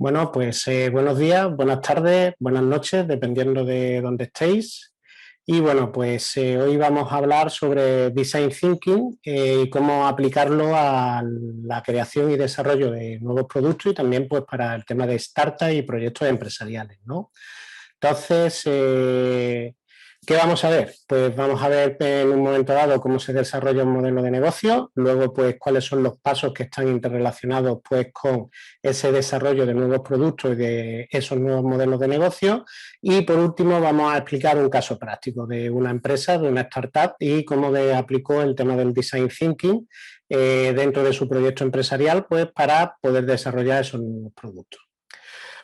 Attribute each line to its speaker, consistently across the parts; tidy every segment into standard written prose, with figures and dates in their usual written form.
Speaker 1: Bueno, pues buenos días, buenas tardes, buenas noches, dependiendo de dónde estéis. Y bueno, pues hoy vamos a hablar sobre Design Thinking y cómo aplicarlo a la creación y desarrollo de nuevos productos y también pues para el tema de startups y proyectos empresariales, ¿no? Entonces, ¿qué vamos a ver? Pues vamos a ver en un momento dado cómo se desarrolla un modelo de negocio, luego pues cuáles son los pasos que están interrelacionados pues con ese desarrollo de nuevos productos y de esos nuevos modelos de negocio, y por último vamos a explicar un caso práctico de una empresa, de una startup, y cómo aplicó el tema del design thinking dentro de su proyecto empresarial pues para poder desarrollar esos nuevos productos.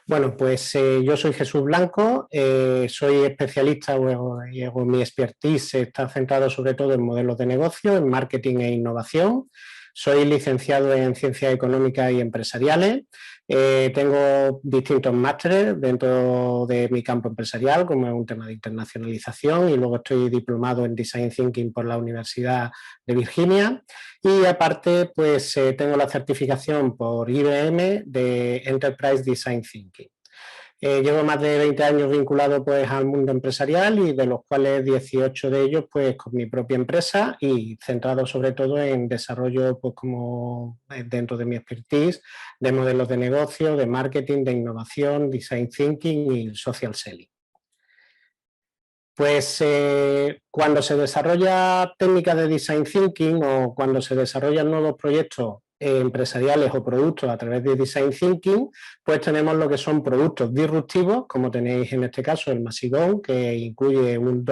Speaker 1: Bueno, pues yo soy Jesús Blanco, soy especialista o mi expertise está centrado sobre todo en modelos de negocio, en marketing e innovación. Soy licenciado en Ciencias Económicas y Empresariales. Tengo distintos másteres dentro de mi campo empresarial, como es un tema de internacionalización, y luego estoy diplomado en Design Thinking por la Universidad de Virginia. Y aparte, pues tengo la certificación por IBM de Enterprise Design Thinking. Llevo más de 20 años vinculado pues al mundo empresarial, y de los cuales 18 de ellos pues con mi propia empresa y centrado sobre todo en desarrollo pues como dentro de mi expertise de modelos de negocio, de marketing, de innovación, design thinking y social selling. Pues cuando se desarrolla técnicas de design thinking o cuando se desarrollan nuevos proyectos empresariales o productos a través de design thinking, pues tenemos lo que son productos disruptivos, como tenéis en este caso el Masigón, que incluye un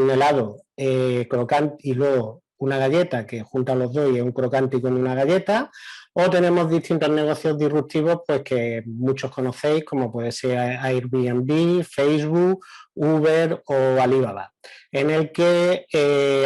Speaker 1: helado crocante y luego una galleta que junta los dos y es un crocante con una galleta. O tenemos distintos negocios disruptivos pues que muchos conocéis, como puede ser Airbnb, Facebook, Uber o Alibaba, en el que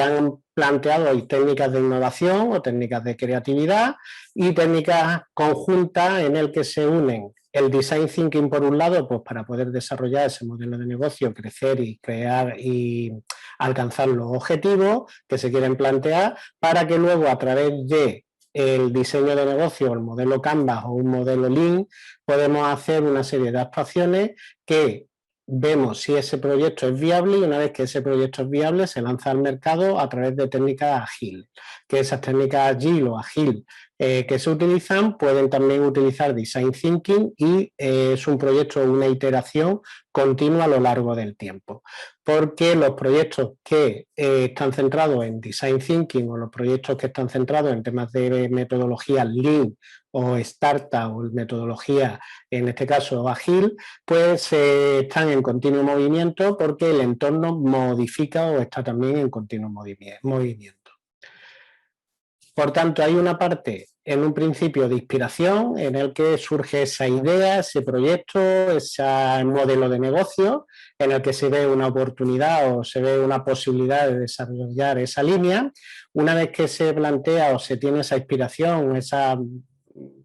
Speaker 1: han planteado hoy técnicas de innovación o técnicas de creatividad y técnicas conjuntas en el que se unen el design thinking por un lado, pues para poder desarrollar ese modelo de negocio, crecer y crear y alcanzar los objetivos que se quieren plantear, para que luego a través de el diseño de negocio, el modelo Canvas o un modelo Lean, podemos hacer una serie de actuaciones que vemos si ese proyecto es viable, y una vez que ese proyecto es viable se lanza al mercado a través de técnicas ágiles, que esas técnicas ágil o ágil que se utilizan pueden también utilizar design thinking y es un proyecto, una iteración continua a lo largo del tiempo, porque los proyectos que están centrados en design thinking o los proyectos que están centrados en temas de metodología Lean o startup o metodología, en este caso ágil, pues están en continuo movimiento porque el entorno modifica o está también en continuo movimiento. Por tanto, hay una parte en un principio de inspiración en el que surge esa idea, ese proyecto, ese modelo de negocio en el que se ve una oportunidad o se ve una posibilidad de desarrollar esa línea. Una vez que se plantea o se tiene esa inspiración, ese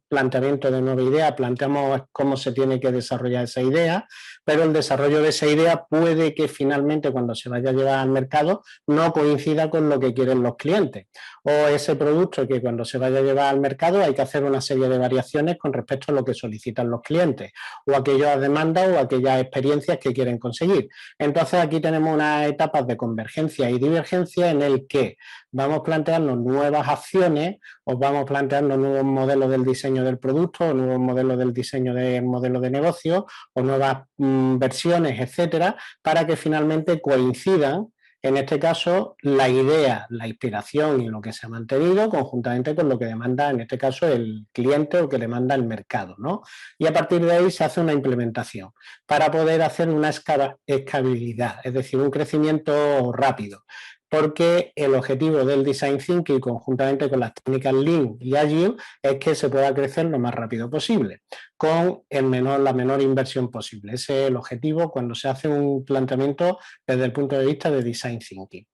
Speaker 1: planteamiento de nueva idea, planteamos cómo se tiene que desarrollar esa idea, pero el desarrollo de esa idea puede que finalmente cuando se vaya a llevar al mercado no coincida con lo que quieren los clientes, o ese producto que cuando se vaya a llevar al mercado hay que hacer una serie de variaciones con respecto a lo que solicitan los clientes, o aquellas demandas o aquellas experiencias que quieren conseguir. Entonces aquí tenemos unas etapas de convergencia y divergencia en el que vamos planteando nuevas acciones o vamos planteando nuevos modelos del diseño del producto o nuevos modelos del diseño de modelo de negocio o nuevas versiones, etcétera, para que finalmente coincidan, en este caso, la idea, la inspiración y lo que se ha mantenido conjuntamente con lo que demanda, en este caso, el cliente o que demanda el mercado, ¿no? Y a partir de ahí se hace una implementación para poder hacer una escalabilidad, es decir, un crecimiento rápido, porque el objetivo del design thinking conjuntamente con las técnicas Lean y Agile es que se pueda crecer lo más rápido posible, con la menor inversión posible. Ese es el objetivo cuando se hace un planteamiento desde el punto de vista de design thinking.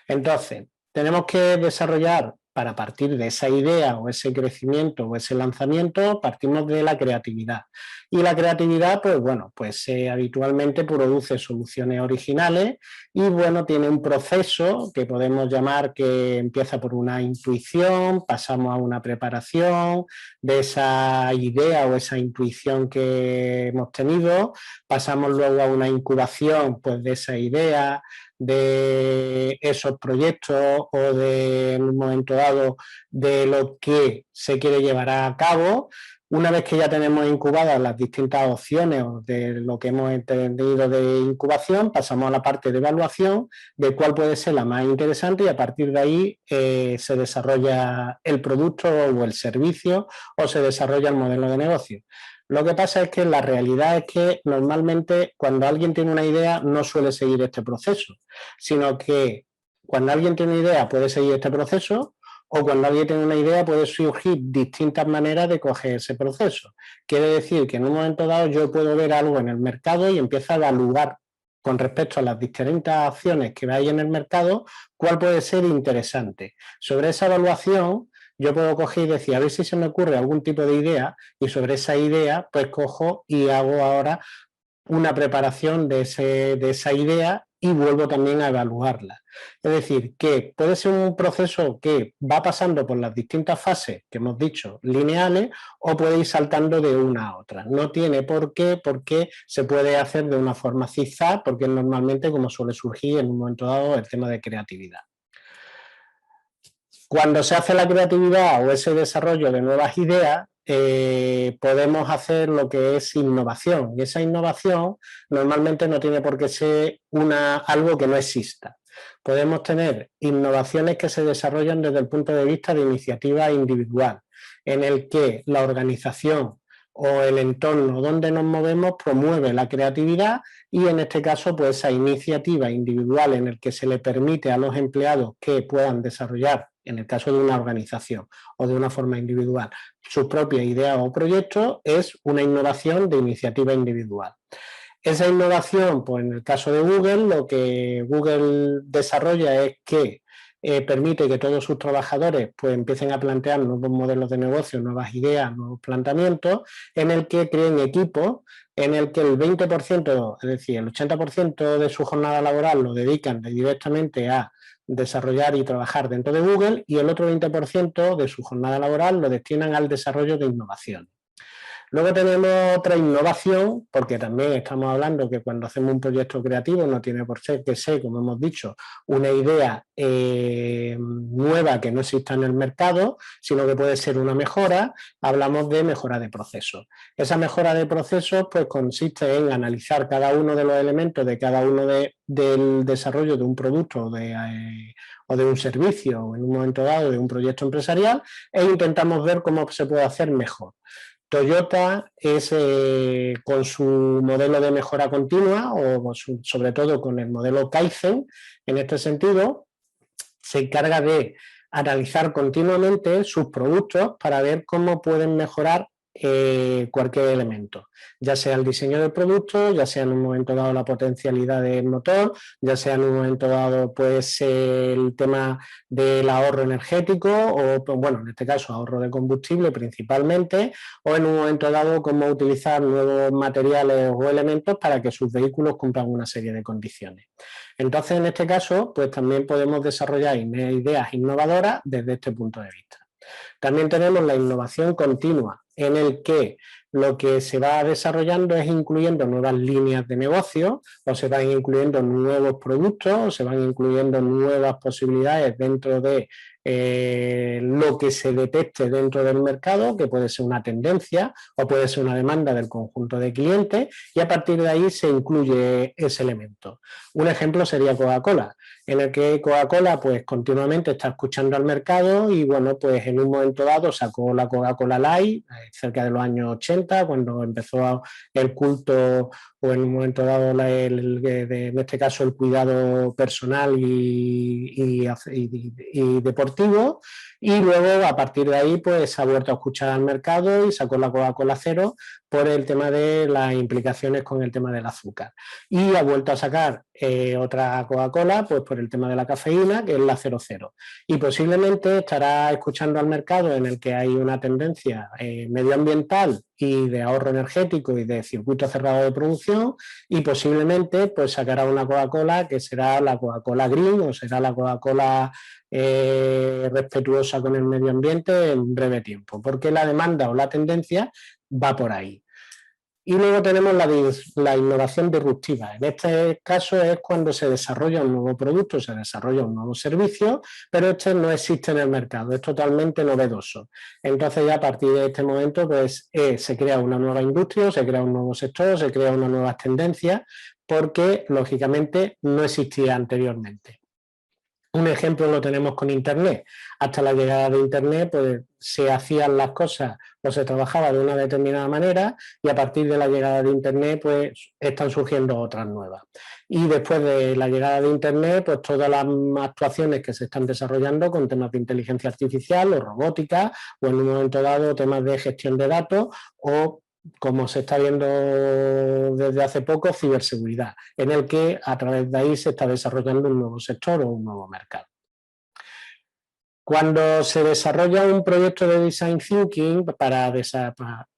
Speaker 1: Entonces, tenemos que desarrollar para partir de esa idea o ese crecimiento o ese lanzamiento, partimos de la creatividad. Y la creatividad, pues bueno, pues habitualmente produce soluciones originales y bueno, tiene un proceso que podemos llamar que empieza por una intuición, pasamos a una preparación de esa idea o esa intuición que hemos tenido, pasamos luego a una incubación pues de esa idea, de esos proyectos o de, en un momento dado, de lo que se quiere llevar a cabo. Una vez que ya tenemos incubadas las distintas opciones de lo que hemos entendido de incubación, pasamos a la parte de evaluación de cuál puede ser la más interesante y a partir de ahí se desarrolla el producto o el servicio o se desarrolla el modelo de negocio. Lo que pasa es que la realidad es que normalmente cuando alguien tiene una idea no suele seguir este proceso, sino que cuando alguien tiene una idea puede seguir este proceso o cuando alguien tiene una idea puede surgir distintas maneras de coger ese proceso. Quiere decir que en un momento dado yo puedo ver algo en el mercado y empiezo a evaluar con respecto a las distintas acciones que hay en el mercado, cuál puede ser interesante. Sobre esa evaluación yo puedo coger y decir, a ver si se me ocurre algún tipo de idea y sobre esa idea pues cojo y hago ahora una preparación de esa idea y vuelvo también a evaluarla. Es decir, que puede ser un proceso que va pasando por las distintas fases que hemos dicho, lineales, o puede ir saltando de una a otra. No tiene por qué, porque se puede hacer de una forma zigzag, porque es normalmente como suele surgir en un momento dado el tema de creatividad. Cuando se hace la creatividad o ese desarrollo de nuevas ideas, podemos hacer lo que es innovación. Y esa innovación normalmente no tiene por qué ser algo que no exista. Podemos tener innovaciones que se desarrollan desde el punto de vista de iniciativa individual, en el que la organización o el entorno donde nos movemos promueve la creatividad y en este caso pues esa iniciativa individual en el que se le permite a los empleados que puedan desarrollar, en el caso de una organización o de una forma individual, sus propias ideas o proyectos, es una innovación de iniciativa individual. Esa innovación, pues en el caso de Google, lo que Google desarrolla es que permite que todos sus trabajadores pues, empiecen a plantear nuevos modelos de negocio, nuevas ideas, nuevos planteamientos, en el que creen equipos, en el que el 20%, es decir, el 80% de su jornada laboral lo dedican directamente a desarrollar y trabajar dentro de Google y el otro 20% de su jornada laboral lo destinan al desarrollo de innovación. Luego tenemos otra innovación, porque también estamos hablando que cuando hacemos un proyecto creativo no tiene por qué ser, como hemos dicho, una idea nueva que no exista en el mercado, sino que puede ser una mejora. Hablamos de mejora de procesos. Esa mejora de procesos pues, consiste en analizar cada uno de los elementos de cada uno del desarrollo de un producto o de un servicio o en un momento dado de un proyecto empresarial e intentamos ver cómo se puede hacer mejor. Toyota es con su modelo de mejora continua o sobre todo con el modelo Kaizen, en este sentido, se encarga de analizar continuamente sus productos para ver cómo pueden mejorar cualquier elemento, ya sea el diseño del producto, ya sea en un momento dado la potencialidad del motor, ya sea en un momento dado pues el tema del ahorro energético o bueno, en este caso ahorro de combustible principalmente, o en un momento dado cómo utilizar nuevos materiales o elementos para que sus vehículos cumplan una serie de condiciones. Entonces, en este caso, pues también podemos desarrollar ideas innovadoras desde este punto de vista. También tenemos la innovación continua, en el que lo que se va desarrollando es incluyendo nuevas líneas de negocio, o se van incluyendo nuevos productos, o se van incluyendo nuevas posibilidades dentro de lo que se detecte dentro del mercado, que puede ser una tendencia o puede ser una demanda del conjunto de clientes, y a partir de ahí se incluye ese elemento. Un ejemplo sería Coca-Cola, en el que Coca-Cola pues continuamente está escuchando al mercado y bueno, pues en un momento dado sacó la Coca-Cola Light cerca de los años 80, cuando empezó el culto o en un momento dado en este caso el cuidado personal y deportivo, y luego a partir de ahí pues se ha vuelto a escuchar al mercado y sacó la Coca-Cola Cero por el tema de las implicaciones con el tema del azúcar, y ha vuelto a sacar otra Coca-Cola pues por el tema de la cafeína, que es la 00, y posiblemente estará escuchando al mercado en el que hay una tendencia medioambiental y de ahorro energético y de circuito cerrado de producción, y posiblemente pues sacará una Coca-Cola que será la Coca-Cola Green o será la Coca-Cola respetuosa con el medio ambiente en breve tiempo, porque la demanda o la tendencia va por ahí. Y luego tenemos la innovación disruptiva. En este caso es cuando se desarrolla un nuevo producto, se desarrolla un nuevo servicio, pero este no existe en el mercado, es totalmente novedoso. Entonces ya a partir de este momento pues se crea una nueva industria, se crea un nuevo sector, se crea una nueva tendencia, porque lógicamente no existía anteriormente. Un ejemplo lo tenemos con Internet. Hasta la llegada de Internet, pues se hacían las cosas o se trabajaba de una determinada manera, y a partir de la llegada de Internet, pues están surgiendo otras nuevas. Y después de la llegada de Internet, pues todas las actuaciones que se están desarrollando con temas de inteligencia artificial o robótica, o en un momento dado temas de gestión de datos, o como se está viendo desde hace poco, ciberseguridad, en el que a través de ahí se está desarrollando un nuevo sector o un nuevo mercado. Cuando se desarrolla un proyecto de Design Thinking para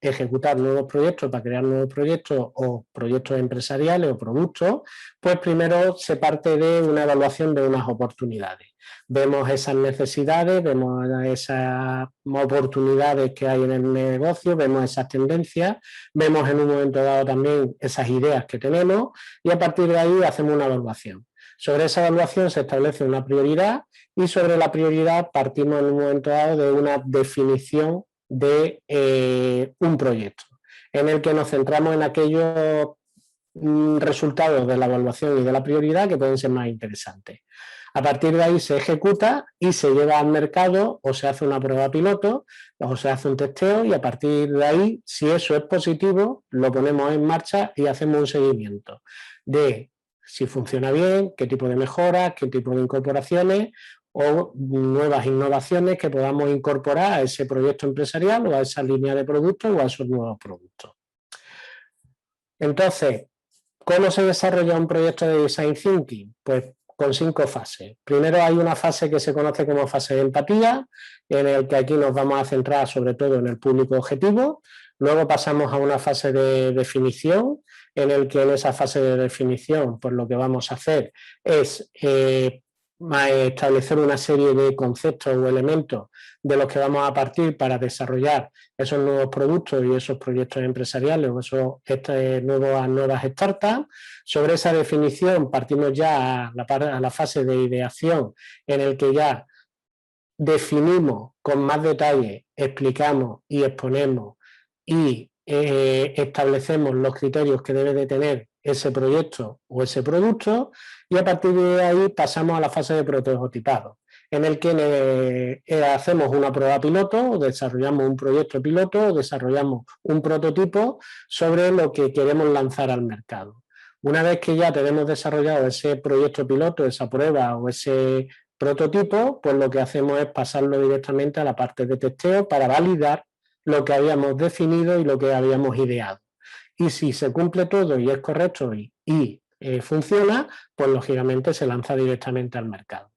Speaker 1: ejecutar nuevos proyectos, para crear nuevos proyectos o proyectos empresariales o productos, pues primero se parte de una evaluación de unas oportunidades. Vemos esas necesidades, vemos esas oportunidades que hay en el negocio, vemos esas tendencias, vemos en un momento dado también esas ideas que tenemos, y a partir de ahí hacemos una evaluación. Sobre esa evaluación se establece una prioridad, y sobre la prioridad partimos en un momento dado de una definición de un proyecto, en el que nos centramos en aquellos resultados de la evaluación y de la prioridad que pueden ser más interesantes. A partir de ahí se ejecuta y se lleva al mercado, o se hace una prueba piloto o se hace un testeo, y a partir de ahí, si eso es positivo, lo ponemos en marcha y hacemos un seguimiento de si funciona bien, qué tipo de mejoras, qué tipo de incorporaciones o nuevas innovaciones que podamos incorporar a ese proyecto empresarial o a esa línea de productos o a esos nuevos productos. Entonces, ¿cómo se desarrolla un proyecto de Design Thinking? Pues con 5 fases. Primero hay una fase que se conoce como fase de empatía, en el que aquí nos vamos a centrar sobre todo en el público objetivo. Luego pasamos a una fase de definición, en el que en esa fase de definición pues lo que vamos a hacer es establecer una serie de conceptos o elementos de los que vamos a partir para desarrollar esos nuevos productos y esos proyectos empresariales o esos nuevas startups. Sobre esa definición partimos ya a la fase de ideación, en el que ya definimos con más detalle, explicamos y exponemos y establecemos los criterios que debe de tener ese proyecto o ese producto, y a partir de ahí pasamos a la fase de prototipado, en el que hacemos una prueba piloto, desarrollamos un proyecto piloto, desarrollamos un prototipo sobre lo que queremos lanzar al mercado. Una vez que ya tenemos desarrollado ese proyecto piloto, esa prueba o ese prototipo, pues lo que hacemos es pasarlo directamente a la parte de testeo para validar lo que habíamos definido y lo que habíamos ideado. Y si se cumple todo y es correcto y funciona, pues lógicamente se lanza directamente al mercado.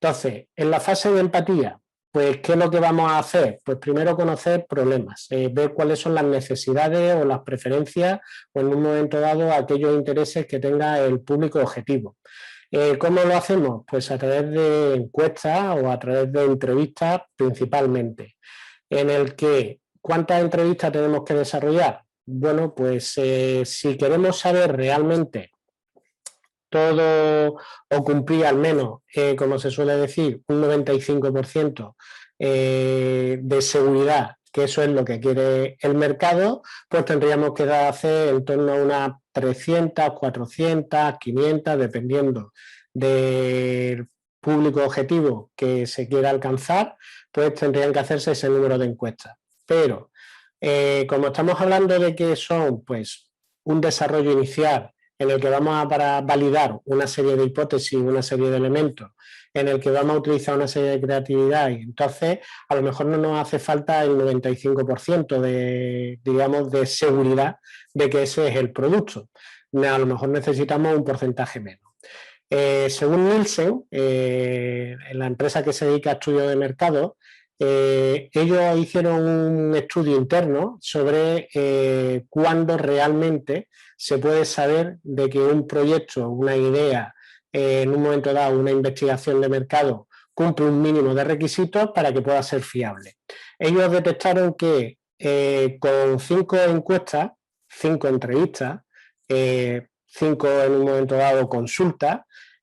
Speaker 1: Entonces, en la fase de empatía, pues ¿qué es lo que vamos a hacer? Pues primero conocer problemas, ver cuáles son las necesidades o las preferencias o en un momento dado aquellos intereses que tenga el público objetivo. ¿Cómo lo hacemos? Pues a través de encuestas o a través de entrevistas principalmente, en el que ¿cuántas entrevistas tenemos que desarrollar? Bueno, pues si queremos saber realmente todo o cumplir al menos, como se suele decir, un 95% de seguridad, que eso es lo que quiere el mercado, pues tendríamos que hacer en torno a unas 300, 400, 500, dependiendo del público objetivo que se quiera alcanzar, pues tendrían que hacerse ese número de encuestas. Pero como estamos hablando de que son pues un desarrollo inicial en el que vamos a para validar una serie de hipótesis, una serie de elementos, en el que vamos a utilizar una serie de creatividad y entonces a lo mejor no nos hace falta el 95% de, digamos, de seguridad de que ese es el producto. A lo mejor necesitamos un porcentaje menos. Según Nielsen, la empresa que se dedica a estudios de mercado, ellos hicieron un estudio interno sobre cuándo realmente se puede saber de que un proyecto, una idea, en un momento dado, una investigación de mercado, cumple un mínimo de requisitos para que pueda ser fiable. Ellos detectaron que con 5 encuestas, 5 entrevistas, 5 en un momento dado consultas,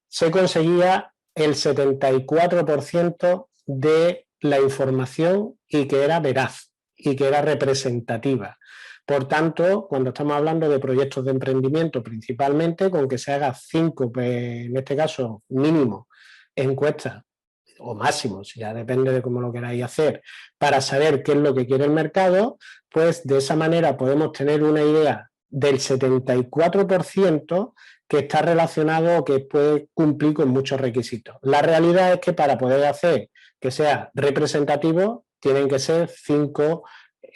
Speaker 1: se conseguía el 74% de la información y que era veraz y que era representativa. Por tanto, cuando estamos hablando de proyectos de emprendimiento, principalmente con que se haga 5, en este caso mínimo, encuestas o máximo, si ya depende de cómo lo queráis hacer, para saber qué es lo que quiere el mercado, pues de esa manera podemos tener una idea del 74% que está relacionado o que puede cumplir con muchos requisitos. La realidad es que para poder hacer que sea representativo, tienen que ser 5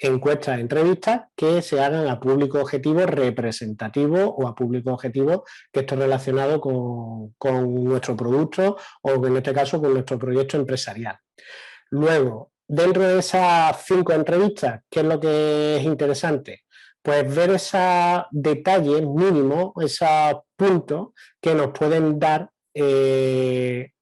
Speaker 1: encuestas, entrevistas que se hagan a público objetivo representativo o a público objetivo que esté relacionado con nuestro producto o en este caso con nuestro proyecto empresarial. Luego, dentro de esas 5 entrevistas, ¿qué es lo que es interesante? Pues ver esos detalles mínimos, esos puntos que nos pueden dar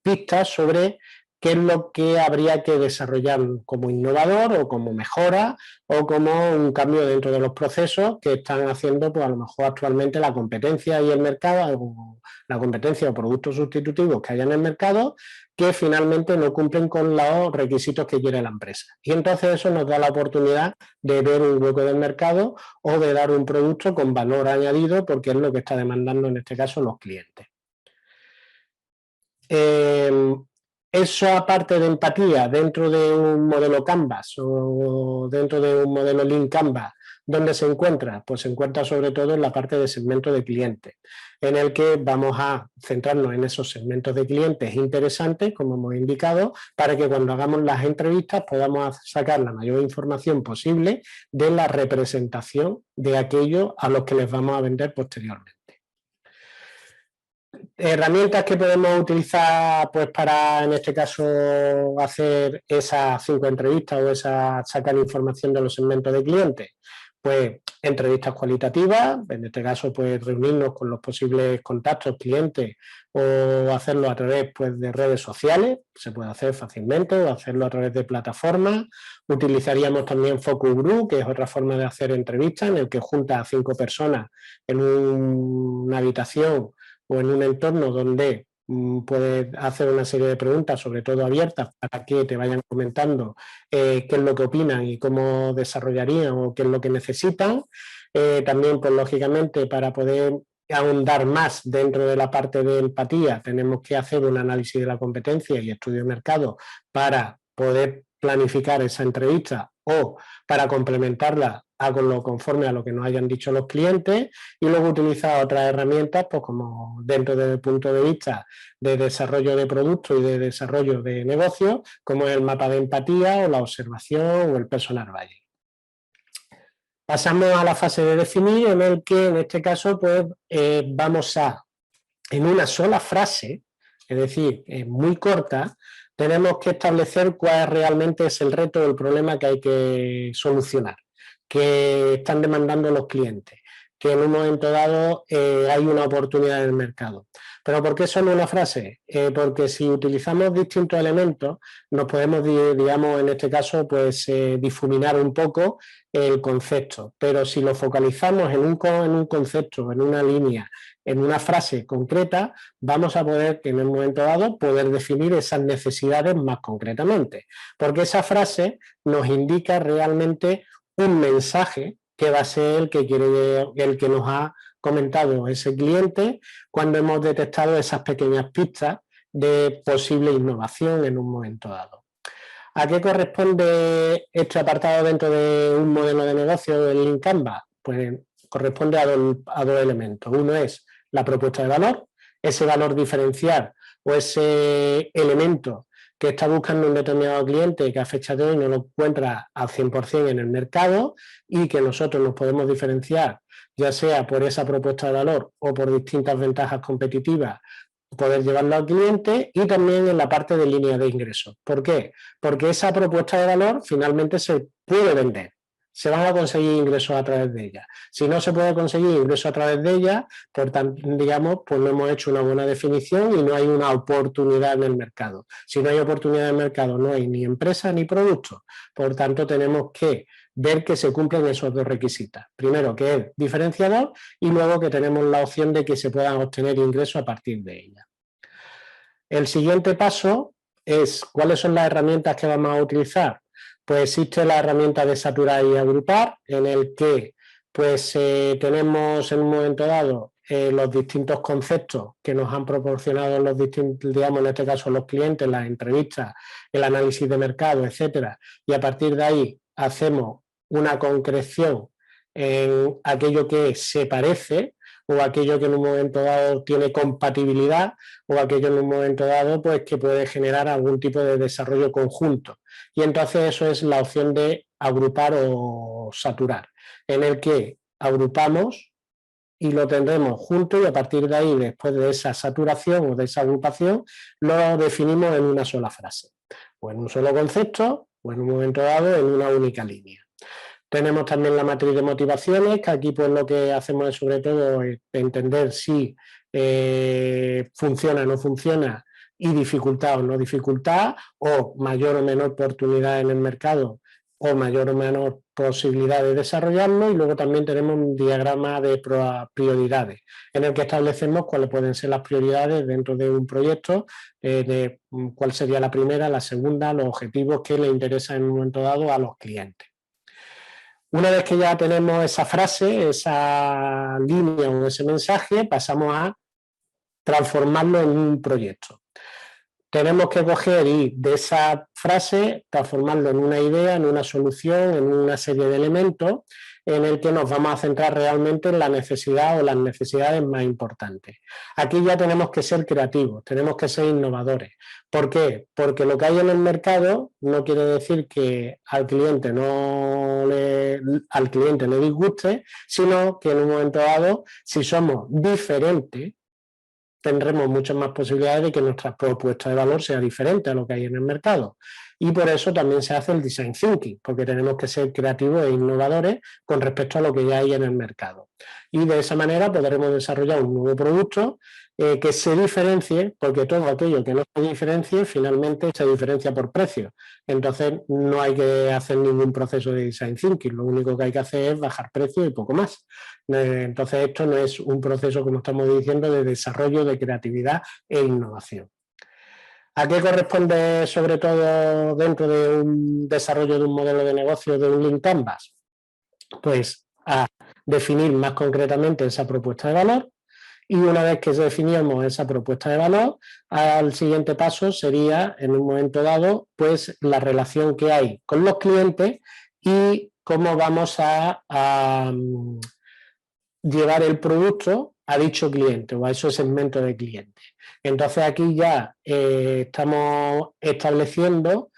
Speaker 1: pistas sobre qué es lo que habría que desarrollar como innovador o como mejora o como un cambio dentro de los procesos que están haciendo pues a lo mejor actualmente la competencia y el mercado, o la competencia o productos sustitutivos que hay en el mercado que finalmente no cumplen con los requisitos que quiere la empresa. Y entonces eso nos da la oportunidad de ver un hueco del mercado o de dar un producto con valor añadido porque es lo que está demandando en este caso los clientes. Eso aparte de empatía dentro de un modelo Canvas o dentro de un modelo Lean Canvas, ¿dónde se encuentra? Pues se encuentra sobre todo en la parte de segmento de clientes, en el que vamos a centrarnos en esos segmentos de clientes interesantes, como hemos indicado, para que cuando hagamos las entrevistas podamos sacar la mayor información posible de la representación de aquello a los que les vamos a vender posteriormente. Herramientas que podemos utilizar pues para, en este caso, hacer esas 5 entrevistas o sacar información de los segmentos de clientes. Pues entrevistas cualitativas, en este caso pues reunirnos con los posibles contactos clientes o hacerlo a través pues, de redes sociales, se puede hacer fácilmente o hacerlo a través de plataformas. Utilizaríamos también Focus Group, que es otra forma de hacer entrevistas en el que junta a 5 personas en una habitación o en un entorno donde puedes hacer una serie de preguntas, sobre todo abiertas, para que te vayan comentando qué es lo que opinan y cómo desarrollarían o qué es lo que necesitan. También, pues lógicamente, para poder ahondar más dentro de la parte de empatía, tenemos que hacer un análisis de la competencia y estudio de mercado para poder planificar esa entrevista o para complementarla conforme a lo que nos hayan dicho los clientes y luego utilizar otras herramientas pues como dentro del punto de vista de desarrollo de productos y de desarrollo de negocios como el mapa de empatía o la observación o el personal buying. Pasamos a la fase de definir en el que en este caso pues vamos a en una sola frase, es decir, muy corta, tenemos que establecer cuál realmente es el reto o el problema que hay que solucionar, que están demandando los clientes, que en un momento dado hay una oportunidad en el mercado. ¿Pero por qué solo una frase? Porque si utilizamos distintos elementos, nos podemos, digamos, en este caso, pues difuminar un poco el concepto. Pero si lo focalizamos en un concepto, en una línea, en una frase concreta, vamos a poder, en un momento dado, poder definir esas necesidades más concretamente. Porque esa frase nos indica realmente un mensaje que va a ser el que nos ha comentado ese cliente cuando hemos detectado esas pequeñas pistas de posible innovación en un momento dado. ¿A qué corresponde este apartado dentro de un modelo de negocio del Lean Canvas? Pues corresponde a dos elementos. Uno es la propuesta de valor, ese valor diferencial o ese elemento que está buscando un determinado cliente que a fecha de hoy no lo encuentra al 100% en el mercado y que nosotros nos podemos diferenciar, ya sea por esa propuesta de valor o por distintas ventajas competitivas, poder llevarlo al cliente, y también en la parte de línea de ingresos. ¿Por qué? Porque esa propuesta de valor finalmente se puede vender. Se van a conseguir ingresos a través de ella. Si no se puede conseguir ingresos a través de ella, por tanto, digamos, pues no hemos hecho una buena definición y no hay una oportunidad en el mercado. Si no hay oportunidad en el mercado, no hay ni empresa ni producto. Por tanto, tenemos que ver que se cumplen esos dos requisitos. Primero, que es diferenciador, y luego que tenemos la opción de que se puedan obtener ingresos a partir de ella. El siguiente paso es cuáles son las herramientas que vamos a utilizar. Pues existe la herramienta de saturar y agrupar, en el que pues tenemos en un momento dado los distintos conceptos que nos han proporcionado los distintos, digamos, en este caso los clientes, las entrevistas, el análisis de mercado, etcétera, y a partir de ahí hacemos una concreción en aquello que se parece, o aquello que en un momento dado tiene compatibilidad, o aquello en un momento dado pues que puede generar algún tipo de desarrollo conjunto. Y entonces eso es la opción de agrupar o saturar, en el que agrupamos y lo tendremos junto, y a partir de ahí, después de esa saturación o de esa agrupación, lo definimos en una sola frase, o en un solo concepto, o en un momento dado en una única línea. Tenemos también la matriz de motivaciones, que aquí pues lo que hacemos es sobre todo entender si funciona o no funciona, y dificultad o no dificultad, o mayor o menor oportunidad en el mercado, o mayor o menor posibilidad de desarrollarlo. Y luego también tenemos un diagrama de prioridades, en el que establecemos cuáles pueden ser las prioridades dentro de un proyecto, de cuál sería la primera, la segunda, los objetivos que le interesan en un momento dado a los clientes. Una vez que ya tenemos esa frase, esa línea o ese mensaje, pasamos a transformarlo en un proyecto. Tenemos que coger y de esa frase transformarlo en una idea, en una solución, en una serie de elementos en el que nos vamos a centrar realmente en la necesidad o las necesidades más importantes. Aquí ya tenemos que ser creativos, tenemos que ser innovadores. ¿Por qué? Porque lo que hay en el mercado no quiere decir que al cliente le disguste, sino que en un momento dado, si somos diferentes, tendremos muchas más posibilidades de que nuestra propuesta de valor sea diferente a lo que hay en el mercado. Y por eso también se hace el design thinking, porque tenemos que ser creativos e innovadores con respecto a lo que ya hay en el mercado. Y de esa manera podremos desarrollar un nuevo producto que se diferencie, porque todo aquello que no se diferencie finalmente se diferencia por precio. Entonces no hay que hacer ningún proceso de design thinking, lo único que hay que hacer es bajar precio y poco más. Entonces esto no es un proceso, como estamos diciendo, de desarrollo, de creatividad e innovación. ¿A qué corresponde sobre todo dentro de un desarrollo de un modelo de negocio de un Lean Canvas? Pues a definir más concretamente esa propuesta de valor, y una vez que definimos esa propuesta de valor, al siguiente paso sería, en un momento dado, pues la relación que hay con los clientes y cómo vamos a llevar el producto a dicho cliente o a esos segmentos de clientes. Entonces aquí ya estamos estableciendo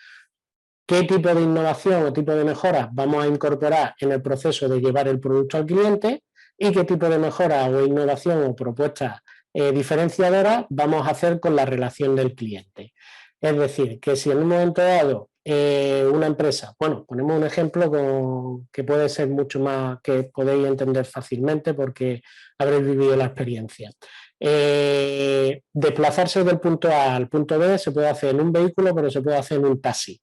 Speaker 1: qué tipo de innovación o tipo de mejoras vamos a incorporar en el proceso de llevar el producto al cliente, y qué tipo de mejoras o innovación o propuestas diferenciadoras vamos a hacer con la relación del cliente. Es decir, que si en un momento dado una empresa, bueno, ponemos un ejemplo que puede ser mucho más, que podéis entender fácilmente porque habréis vivido la experiencia. Desplazarse del punto A al punto B se puede hacer en un vehículo, pero se puede hacer en un taxi.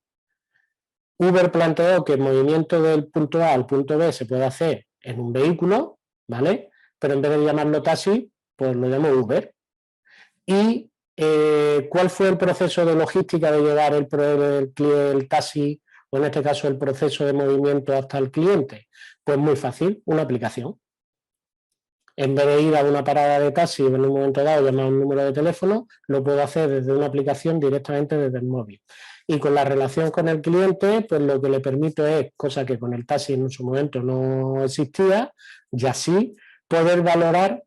Speaker 1: Uber planteó que el movimiento del punto A al punto B se puede hacer en un vehículo, ¿vale? Pero en vez de llamarlo taxi, pues lo llamo Uber. ¿Y cuál fue el proceso de logística de llevar el taxi, o en este caso el proceso de movimiento hasta el cliente? Pues muy fácil, una aplicación. En vez de ir a una parada de taxi y en un momento dado llamar un número de teléfono, lo puedo hacer desde una aplicación directamente desde el móvil. y con la relación con el cliente, pues lo que le permito es, cosa que con el taxi en su momento no existía, ya sí, poder valorar,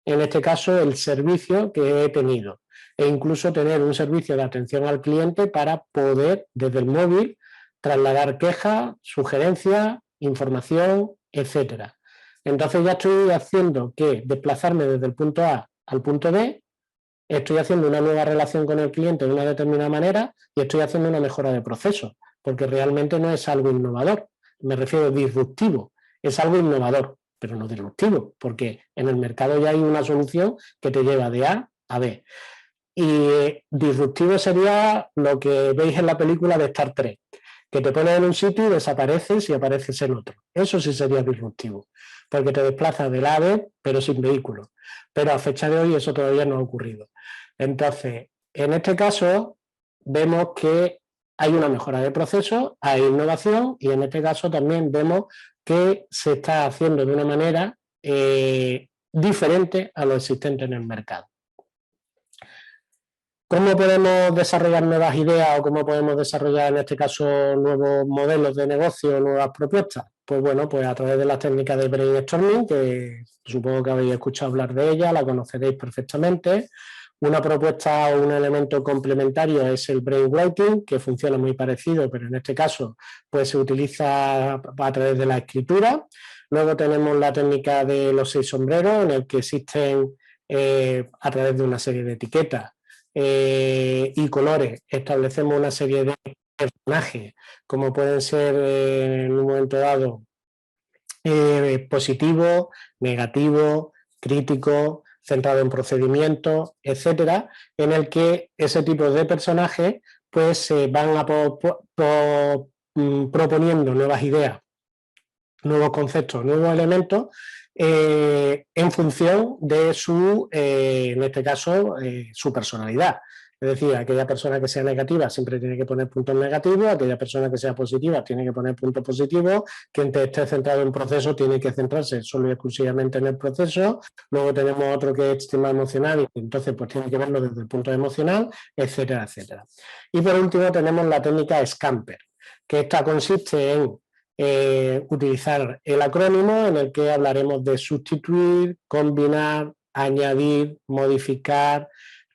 Speaker 1: en este caso, el servicio que he tenido e incluso tener un servicio de atención al cliente para poder, desde el móvil, trasladar quejas, sugerencias, información, etcétera. Entonces ya estoy haciendo que desplazarme desde el punto A al punto B, estoy haciendo una nueva relación con el cliente de una determinada manera y estoy haciendo una mejora de proceso, porque realmente no es algo innovador, me refiero a disruptivo, es algo innovador, pero no disruptivo, porque en el mercado ya hay una solución que te lleva de A a B. Y disruptivo sería lo que veis en la película de Star Trek, que te pones en un sitio y desapareces y apareces en otro. Eso sí sería disruptivo, porque te desplazas del A a B, pero sin vehículo. Pero a fecha de hoy eso todavía no ha ocurrido. Entonces, en este caso, vemos que hay una mejora de proceso, hay innovación y en este caso también vemos que se está haciendo de una manera diferente a lo existente en el mercado. ¿Cómo podemos desarrollar nuevas ideas o cómo podemos desarrollar en este caso nuevos modelos de negocio, nuevas propuestas? Pues bueno, pues a través de las técnicas de brainstorming, que supongo que habéis escuchado hablar de ella, la conoceréis perfectamente. Una propuesta o un elemento complementario es el brainwriting, que funciona muy parecido, pero en este caso pues se utiliza a través de la escritura. Luego tenemos la técnica de los 6 sombreros, en el que existen a través de una serie de etiquetas y colores, establecemos una serie de personajes, como pueden ser en un momento dado positivo, negativo, crítico, centrado en procedimientos, etcétera, en el que ese tipo de personajes pues se van a proponiendo nuevas ideas, nuevos conceptos, nuevos elementos en función de su, en este caso, su personalidad. Es decir, aquella persona que sea negativa siempre tiene que poner puntos negativos, aquella persona que sea positiva tiene que poner puntos positivos, quien esté centrado en proceso tiene que centrarse solo y exclusivamente en el proceso. Luego tenemos otro que es tema emocional y entonces pues tiene que verlo desde el punto emocional, etcétera, etcétera. Y por último tenemos la técnica Scamper, que esta consiste en utilizar el acrónimo en el que hablaremos de sustituir, combinar, añadir, modificar,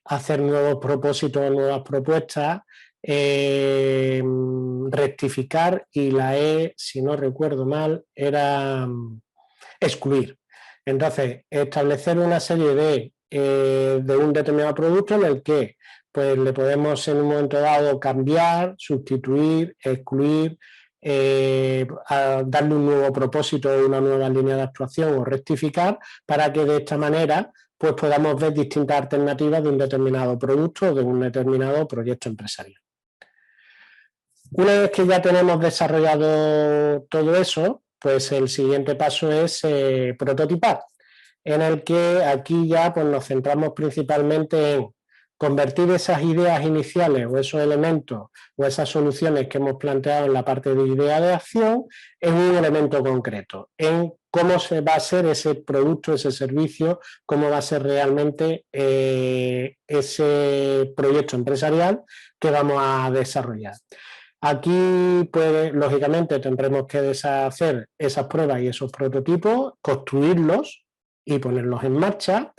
Speaker 1: hacer nuevos propósitos, nuevas propuestas, rectificar y la E, si no recuerdo mal, era excluir. Entonces, establecer una serie de un determinado producto en el que pues, le podemos en un momento dado cambiar, sustituir, excluir, darle un nuevo propósito, una nueva línea de actuación o rectificar para que de esta manera pues podamos ver distintas alternativas de un determinado producto o de un determinado proyecto empresarial. Una vez que ya tenemos desarrollado todo eso, pues el siguiente paso es prototipar, en el que aquí ya pues, nos centramos principalmente en convertir esas ideas iniciales o esos elementos o esas soluciones que hemos planteado en la parte de idea de acción en un elemento concreto, en cómo se va a ser ese producto, ese servicio, cómo va a ser realmente ese proyecto empresarial que vamos a desarrollar. Aquí, pues, lógicamente, tendremos que deshacer esas pruebas y esos prototipos, construirlos y ponerlos en marcha.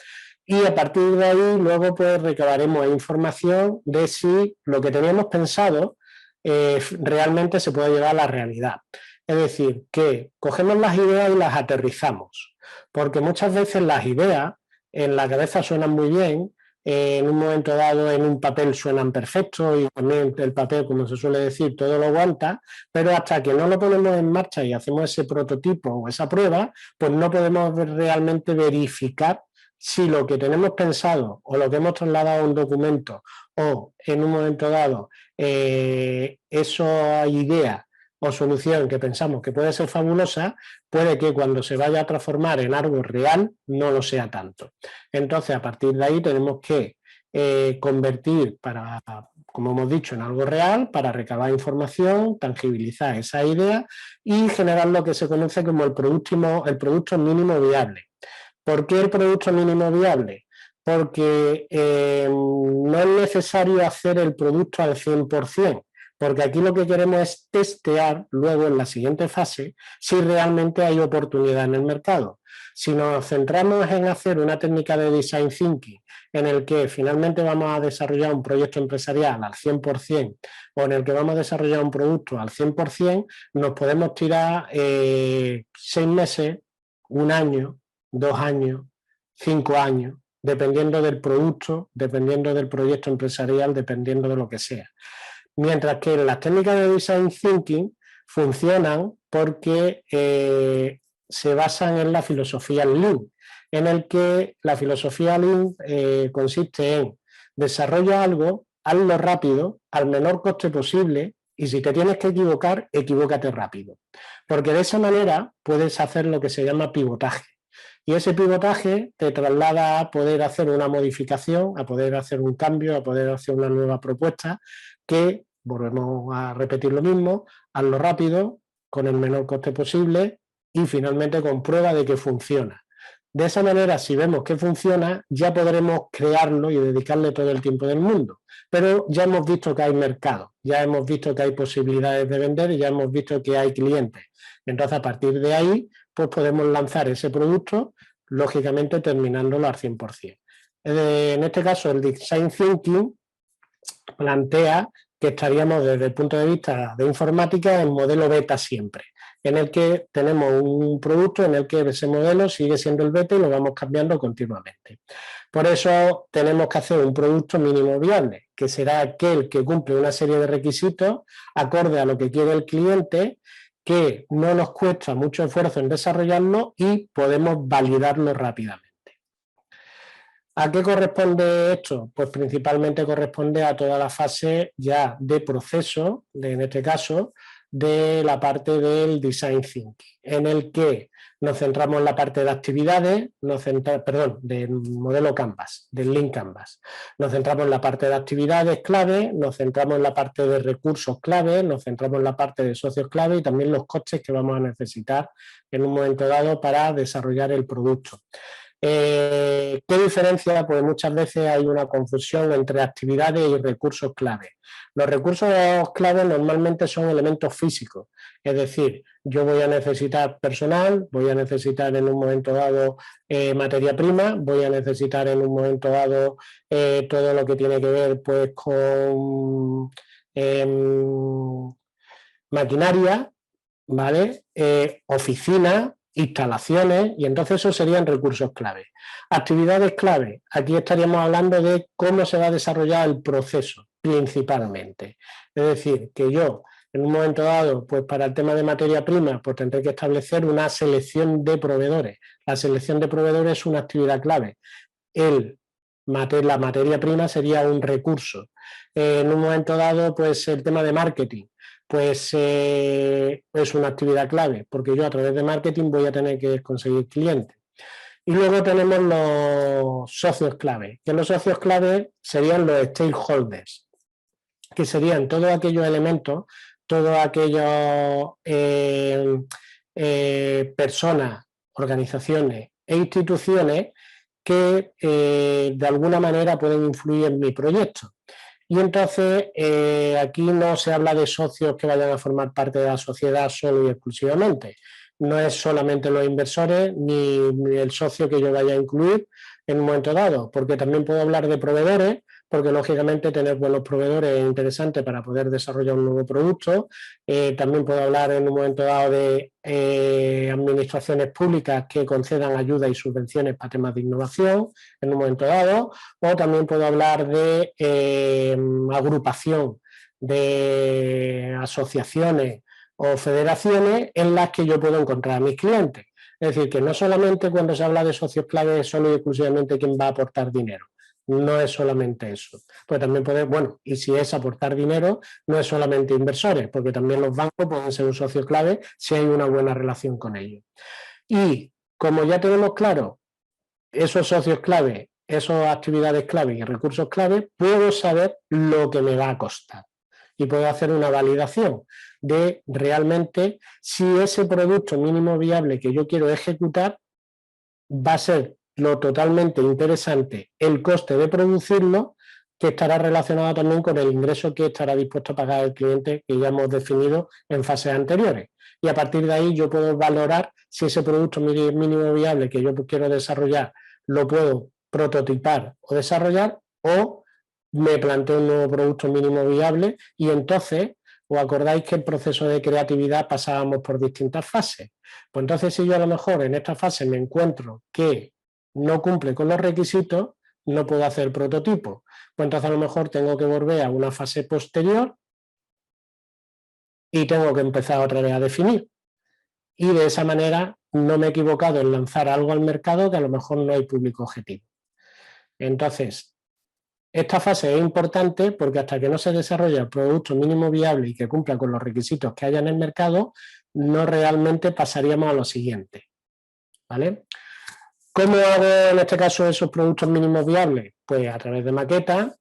Speaker 1: Y a partir de ahí, luego, pues, recabaremos información de si lo que teníamos pensado realmente se puede llevar a la realidad. Es decir, que cogemos las ideas y las aterrizamos, porque muchas veces las ideas en la cabeza suenan muy bien, en un momento dado en un papel suenan perfectos y también el papel, como se suele decir, todo lo aguanta, pero hasta que no lo ponemos en marcha y hacemos ese prototipo o esa prueba, pues no podemos realmente verificar si lo que tenemos pensado o lo que hemos trasladado a un documento o en un momento dado esa idea o solución que pensamos que puede ser fabulosa, puede que cuando se vaya a transformar en algo real no lo sea tanto. Entonces, a partir de ahí tenemos que convertir para, como hemos dicho, en algo real para recabar información, tangibilizar esa idea y generar lo que se conoce como el producto mínimo viable. ¿Por qué el producto mínimo viable? Porque no es necesario hacer el producto al 100%, porque aquí lo que queremos es testear luego en la siguiente fase si realmente hay oportunidad en el mercado. Si nos centramos en hacer una técnica de design thinking en el que finalmente vamos a desarrollar un proyecto empresarial al 100% o en el que vamos a desarrollar un producto al 100%, nos podemos tirar 6 meses, 1 año, 2 años, 5 años, dependiendo del producto, dependiendo del proyecto empresarial, dependiendo de lo que sea. Mientras que las técnicas de design thinking funcionan porque se basan en la filosofía Lean, en el que la filosofía Lean consiste en desarrolla algo, hazlo rápido, al menor coste posible, y si te tienes que equivocar, equivócate rápido. Porque de esa manera puedes hacer lo que se llama pivotaje. Y ese pivotaje te traslada a poder hacer una modificación, a poder hacer un cambio, a poder hacer una nueva propuesta que, volvemos a repetir lo mismo, hazlo rápido, con el menor coste posible y finalmente comprueba de que funciona. De esa manera, si vemos que funciona, ya podremos crearlo y dedicarle todo el tiempo del mundo. Pero ya hemos visto que hay mercado, ya hemos visto que hay posibilidades de vender y ya hemos visto que hay clientes. Entonces, a partir de ahí, pues podemos lanzar ese producto, lógicamente terminándolo al 100%. En este caso, el Design Thinking plantea que estaríamos desde el punto de vista de informática en modelo beta siempre, en el que tenemos un producto en el que ese modelo sigue siendo el beta y lo vamos cambiando continuamente. Por eso tenemos que hacer un producto mínimo viable, que será aquel que cumple una serie de requisitos acorde a lo que quiere el cliente, que no nos cuesta mucho esfuerzo en desarrollarlo y podemos validarlo rápidamente. ¿A qué corresponde esto? Pues principalmente corresponde a toda la fase ya de proceso, en este caso, de la parte del design thinking, en el que nos centramos en la parte de actividades, del modelo Canvas, del Lean Canvas. Nos centramos en la parte de actividades clave, nos centramos en la parte de recursos clave, nos centramos en la parte de socios clave y también los costes que vamos a necesitar en un momento dado para desarrollar el producto. ¿Qué diferencia? Pues muchas veces hay una confusión entre actividades y recursos clave. Los recursos clave normalmente son elementos físicos, es decir, yo voy a necesitar personal, voy a necesitar en un momento dado materia prima, voy a necesitar en un momento dado todo lo que tiene que ver pues con maquinaria, ¿vale? Oficinas, instalaciones, y entonces esos serían recursos clave. Actividades clave, aquí estaríamos hablando de cómo se va a desarrollar el proceso principalmente. Es decir, que yo en un momento dado, pues para el tema de materia prima, pues tendré que establecer una selección de proveedores. La selección de proveedores es una actividad clave. La materia prima sería un recurso. En un momento dado, pues el tema de marketing, pues es una actividad clave, porque yo a través de marketing voy a tener que conseguir clientes. Y luego tenemos los socios clave, que los socios clave serían los stakeholders, que serían todos aquellos elementos, todos aquellos personas, organizaciones e instituciones que de alguna manera pueden influir en mi proyecto. Y entonces aquí no se habla de socios que vayan a formar parte de la sociedad solo y exclusivamente. No es solamente los inversores ni el socio que yo vaya a incluir en un momento dado, porque también puedo hablar de proveedores, porque lógicamente tener buenos proveedores es interesante para poder desarrollar un nuevo producto. También puedo hablar en un momento dado de administraciones públicas que concedan ayuda y subvenciones para temas de innovación en un momento dado, o también puedo hablar de agrupación de asociaciones o federaciones en las que yo puedo encontrar a mis clientes. Es decir, que no solamente cuando se habla de socios clave es solo y exclusivamente quien va a aportar dinero. No es solamente eso. Pues también puede, bueno, y si es aportar dinero, no es solamente inversores, porque también los bancos pueden ser un socio clave si hay una buena relación con ellos. Y como ya tenemos claro esos socios clave, esas actividades clave y recursos clave, puedo saber lo que me va a costar. Y puedo hacer una validación de realmente si ese producto mínimo viable que yo quiero ejecutar va a ser lo totalmente interesante el coste de producirlo que estará relacionado también con el ingreso que estará dispuesto a pagar el cliente, que ya hemos definido en fases anteriores. Y a partir de ahí yo puedo valorar si ese producto mínimo viable que yo quiero desarrollar lo puedo prototipar o desarrollar, o me planteo un nuevo producto mínimo viable. Y entonces, ¿os acordáis que el proceso de creatividad pasábamos por distintas fases? Pues entonces, si yo a lo mejor en esta fase me encuentro que no cumple con los requisitos, no puedo hacer prototipo. Pues entonces a lo mejor tengo que volver a una fase posterior y tengo que empezar otra vez a definir. Y de esa manera no me he equivocado en lanzar algo al mercado que a lo mejor no hay público objetivo. Entonces, esta fase es importante porque hasta que no se desarrolla el producto mínimo viable y que cumpla con los requisitos que haya en el mercado, no realmente pasaríamos a lo siguiente. ¿Vale? ¿Cómo hago en este caso esos productos mínimos viables? Pues a través de maquetas.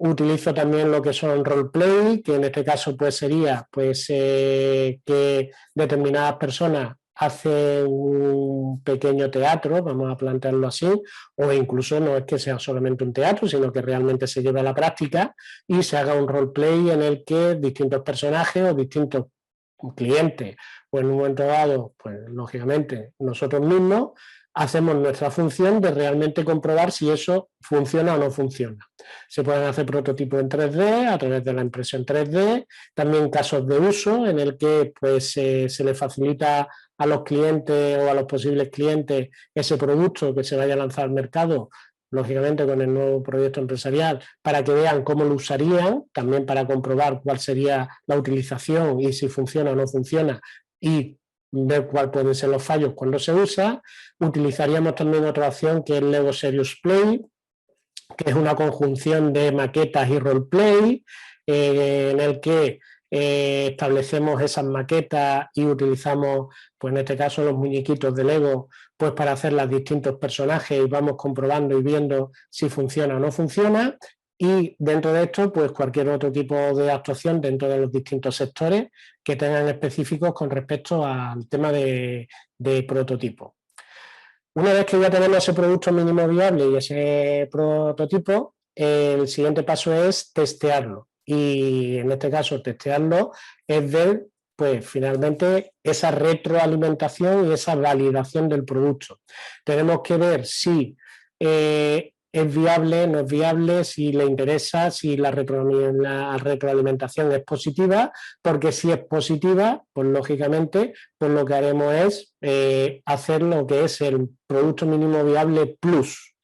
Speaker 1: Utilizo también lo que son roleplay, que en este caso pues sería pues, que determinadas personas hacen un pequeño teatro, vamos a plantearlo así, o incluso no es que sea solamente un teatro, sino que realmente se lleve a la práctica y se haga un roleplay en el que distintos personajes o distintos clientes, pues en un momento dado, pues lógicamente nosotros mismos hacemos nuestra función de realmente comprobar si eso funciona o no funciona. Se pueden hacer prototipos en 3D a través de la impresión 3D, también casos de uso en el que pues, se le facilita a los clientes o a los posibles clientes ese producto que se vaya a lanzar al mercado, lógicamente con el nuevo proyecto empresarial, para que vean cómo lo usarían, también para comprobar cuál sería la utilización y si funciona o no funciona, y ver cuáles pueden ser los fallos cuando se usa. Utilizaríamos también otra opción que es Lego Serious Play, que es una conjunción de maquetas y roleplay, en el que establecemos esas maquetas y utilizamos, pues en este caso, los muñequitos de Lego, pues para hacer los distintos personajes y vamos comprobando y viendo si funciona o no funciona. Y dentro de esto, pues cualquier otro tipo de actuación dentro de los distintos sectores que tengan específicos con respecto al tema de prototipo. Una vez que ya tenemos ese producto mínimo viable y ese prototipo, el siguiente paso es testearlo. Y en este caso, testearlo es ver, pues finalmente, esa retroalimentación y esa validación del producto. Tenemos que ver si es viable, no es viable, si le interesa, si la retroalimentación es positiva, porque si es positiva, pues lógicamente, pues lo que haremos es hacer lo que es el producto mínimo viable plus,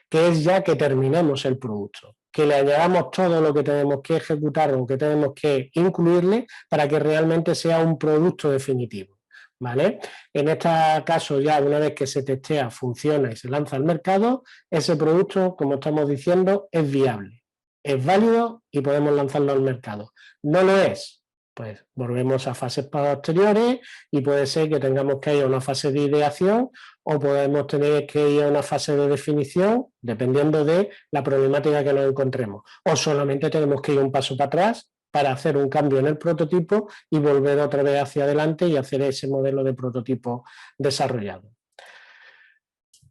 Speaker 1: que es ya que terminemos el producto, que le añadamos todo lo que tenemos que ejecutar o que tenemos que incluirle para que realmente sea un producto definitivo. ¿Vale? En este caso, ya una vez que se testea, funciona y se lanza al mercado, ese producto, como estamos diciendo, es viable, es válido y podemos lanzarlo al mercado. ¿No lo es? Pues volvemos a fases posteriores y puede ser que tengamos que ir a una fase de ideación o podemos tener que ir a una fase de definición, dependiendo de la problemática que nos encontremos. O solamente tenemos que ir un paso para atrás para hacer un cambio en el prototipo y volver otra vez hacia adelante y hacer ese modelo de prototipo desarrollado.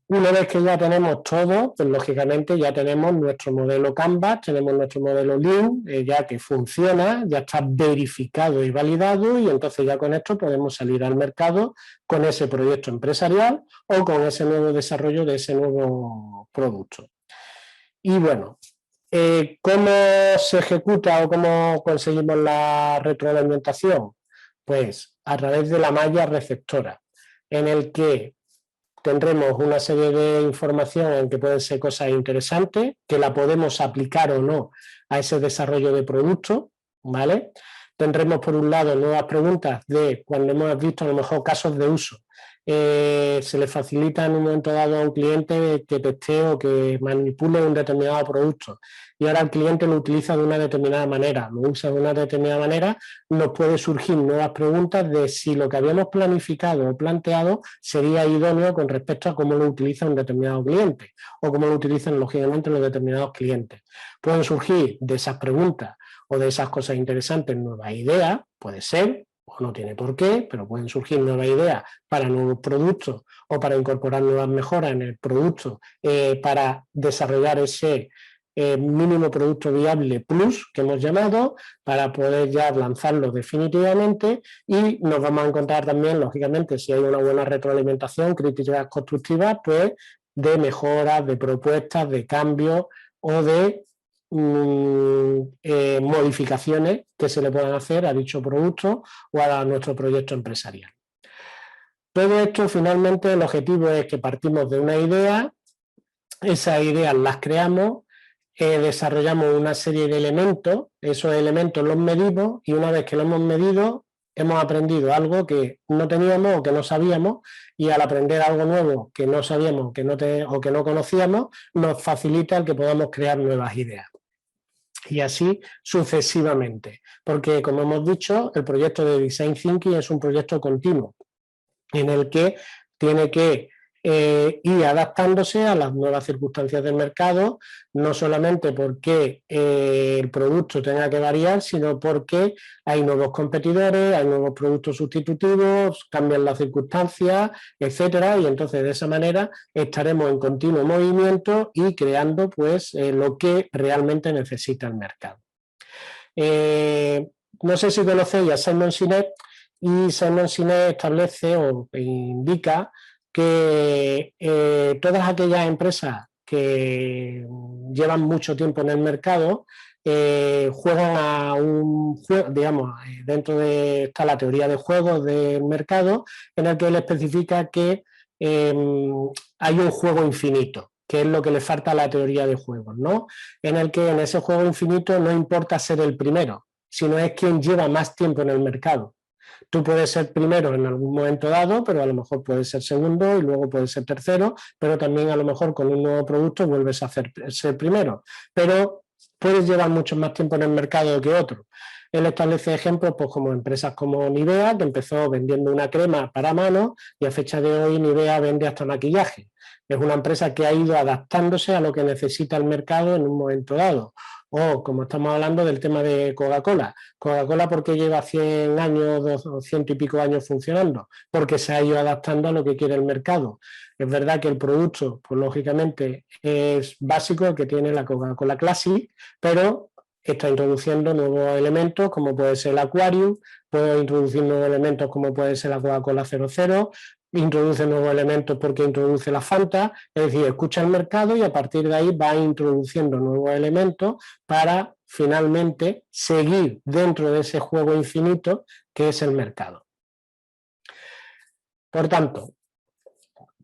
Speaker 1: Una vez que ya tenemos todo, pues lógicamente ya tenemos nuestro modelo Canvas, tenemos nuestro modelo Lean, ya que funciona, ya está verificado y validado, y entonces ya con esto podemos salir al mercado con ese proyecto empresarial o con ese nuevo desarrollo de ese nuevo producto. Y bueno, ¿cómo se ejecuta o cómo conseguimos la retroalimentación? Pues a través de la malla receptora, en el que tendremos una serie de información en que pueden ser cosas interesantes, que la podemos aplicar o no a ese desarrollo de producto, ¿vale? Tendremos por un lado nuevas preguntas de cuando hemos visto a lo mejor casos de uso. Se le facilita en un momento dado a un cliente que testee o que manipule un determinado producto y ahora el cliente lo utiliza de una determinada manera, lo usa de una determinada manera, nos puede surgir nuevas preguntas de si lo que habíamos planificado o planteado sería idóneo con respecto a cómo lo utiliza un determinado cliente o cómo lo utilizan lógicamente los determinados clientes. Pueden surgir de esas preguntas o de esas cosas interesantes nuevas ideas, puede ser, o no tiene por qué, pero pueden surgir nuevas ideas para nuevos productos o para incorporar nuevas mejoras en el producto para desarrollar ese mínimo producto viable plus, que hemos llamado, para poder ya lanzarlo definitivamente, y nos vamos a encontrar también, lógicamente, si hay una buena retroalimentación, críticas constructivas, pues de mejoras, de propuestas, de cambios o de modificaciones que se le puedan hacer a dicho producto o a nuestro proyecto empresarial. Todo esto, finalmente, el objetivo es que partimos de una idea, esas ideas las creamos, desarrollamos una serie de elementos, esos elementos los medimos y una vez que los hemos medido, hemos aprendido algo que no teníamos o que no sabíamos, y al aprender algo nuevo que no sabíamos o que no conocíamos, nos facilita el que podamos crear nuevas ideas. Y así sucesivamente, porque como hemos dicho, el proyecto de Design Thinking es un proyecto continuo en el que tiene que ir adaptándose a las nuevas circunstancias del mercado, no solamente porque el producto tenga que variar, sino porque hay nuevos competidores, hay nuevos productos sustitutivos, cambian las circunstancias, etcétera, y entonces de esa manera estaremos en continuo movimiento y creando pues lo que realmente necesita el mercado. No sé si conocéis a Simon Sinek, y Simon Sinek establece o indica que todas aquellas empresas que llevan mucho tiempo en el mercado juegan a un juego, digamos, dentro de está la teoría de juegos del mercado, en el que él especifica que hay un juego infinito, que es lo que le falta a la teoría de juegos, ¿no? En el que en ese juego infinito no importa ser el primero, sino es quien lleva más tiempo en el mercado. Tú puedes ser primero en algún momento dado, pero a lo mejor puedes ser segundo y luego puedes ser tercero, pero también a lo mejor con un nuevo producto vuelves a ser primero. Pero puedes llevar mucho más tiempo en el mercado que otro. Él establece ejemplos pues, como empresas como Nivea, que empezó vendiendo una crema para manos y a fecha de hoy Nivea vende hasta maquillaje. Es una empresa que ha ido adaptándose a lo que necesita el mercado en un momento dado. O como estamos hablando del tema de Coca-Cola. Coca-Cola, ¿por qué lleva 100 años, 100 y pico años funcionando? Porque se ha ido adaptando a lo que quiere el mercado. Es verdad que el producto, pues lógicamente, es básico, el que tiene la Coca-Cola Classic, pero está introduciendo nuevos elementos como puede ser el Aquarium, puede introducir nuevos elementos como puede ser la Coca-Cola 00, introduce nuevos elementos porque introduce la Fanta, es decir, escucha el mercado y a partir de ahí va introduciendo nuevos elementos para finalmente seguir dentro de ese juego infinito que es el mercado. Por tanto,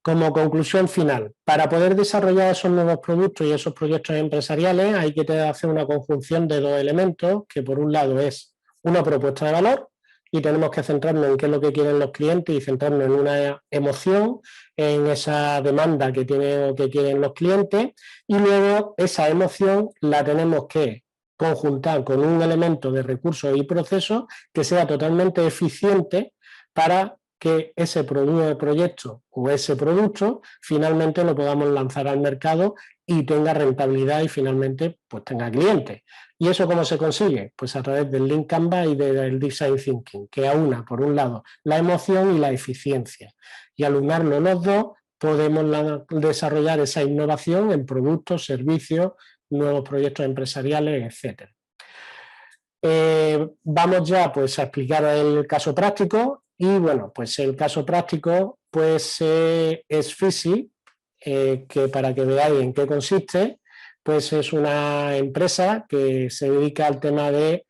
Speaker 1: como conclusión final, para poder desarrollar esos nuevos productos y esos proyectos empresariales hay que hacer una conjunción de dos elementos, que por un lado es una propuesta de valor, y tenemos que centrarnos en qué es lo que quieren los clientes y centrarnos en una emoción, en esa demanda que tienen o que quieren los clientes, y luego esa emoción la tenemos que conjuntar con un elemento de recursos y procesos que sea totalmente eficiente para que ese proyecto o ese producto finalmente lo podamos lanzar al mercado y tenga rentabilidad y finalmente pues tenga clientes. ¿Y eso cómo se consigue? Pues a través del Lean Canvas y del Design Thinking, que aúna, por un lado, la emoción y la eficiencia. Y al unarlo los dos, podemos desarrollar esa innovación en productos, servicios, nuevos proyectos empresariales, etc. Vamos ya pues, a explicar el caso práctico. Y bueno, pues el caso práctico pues, es Physi, que para que veáis en qué consiste, pues es una empresa que se dedica al tema de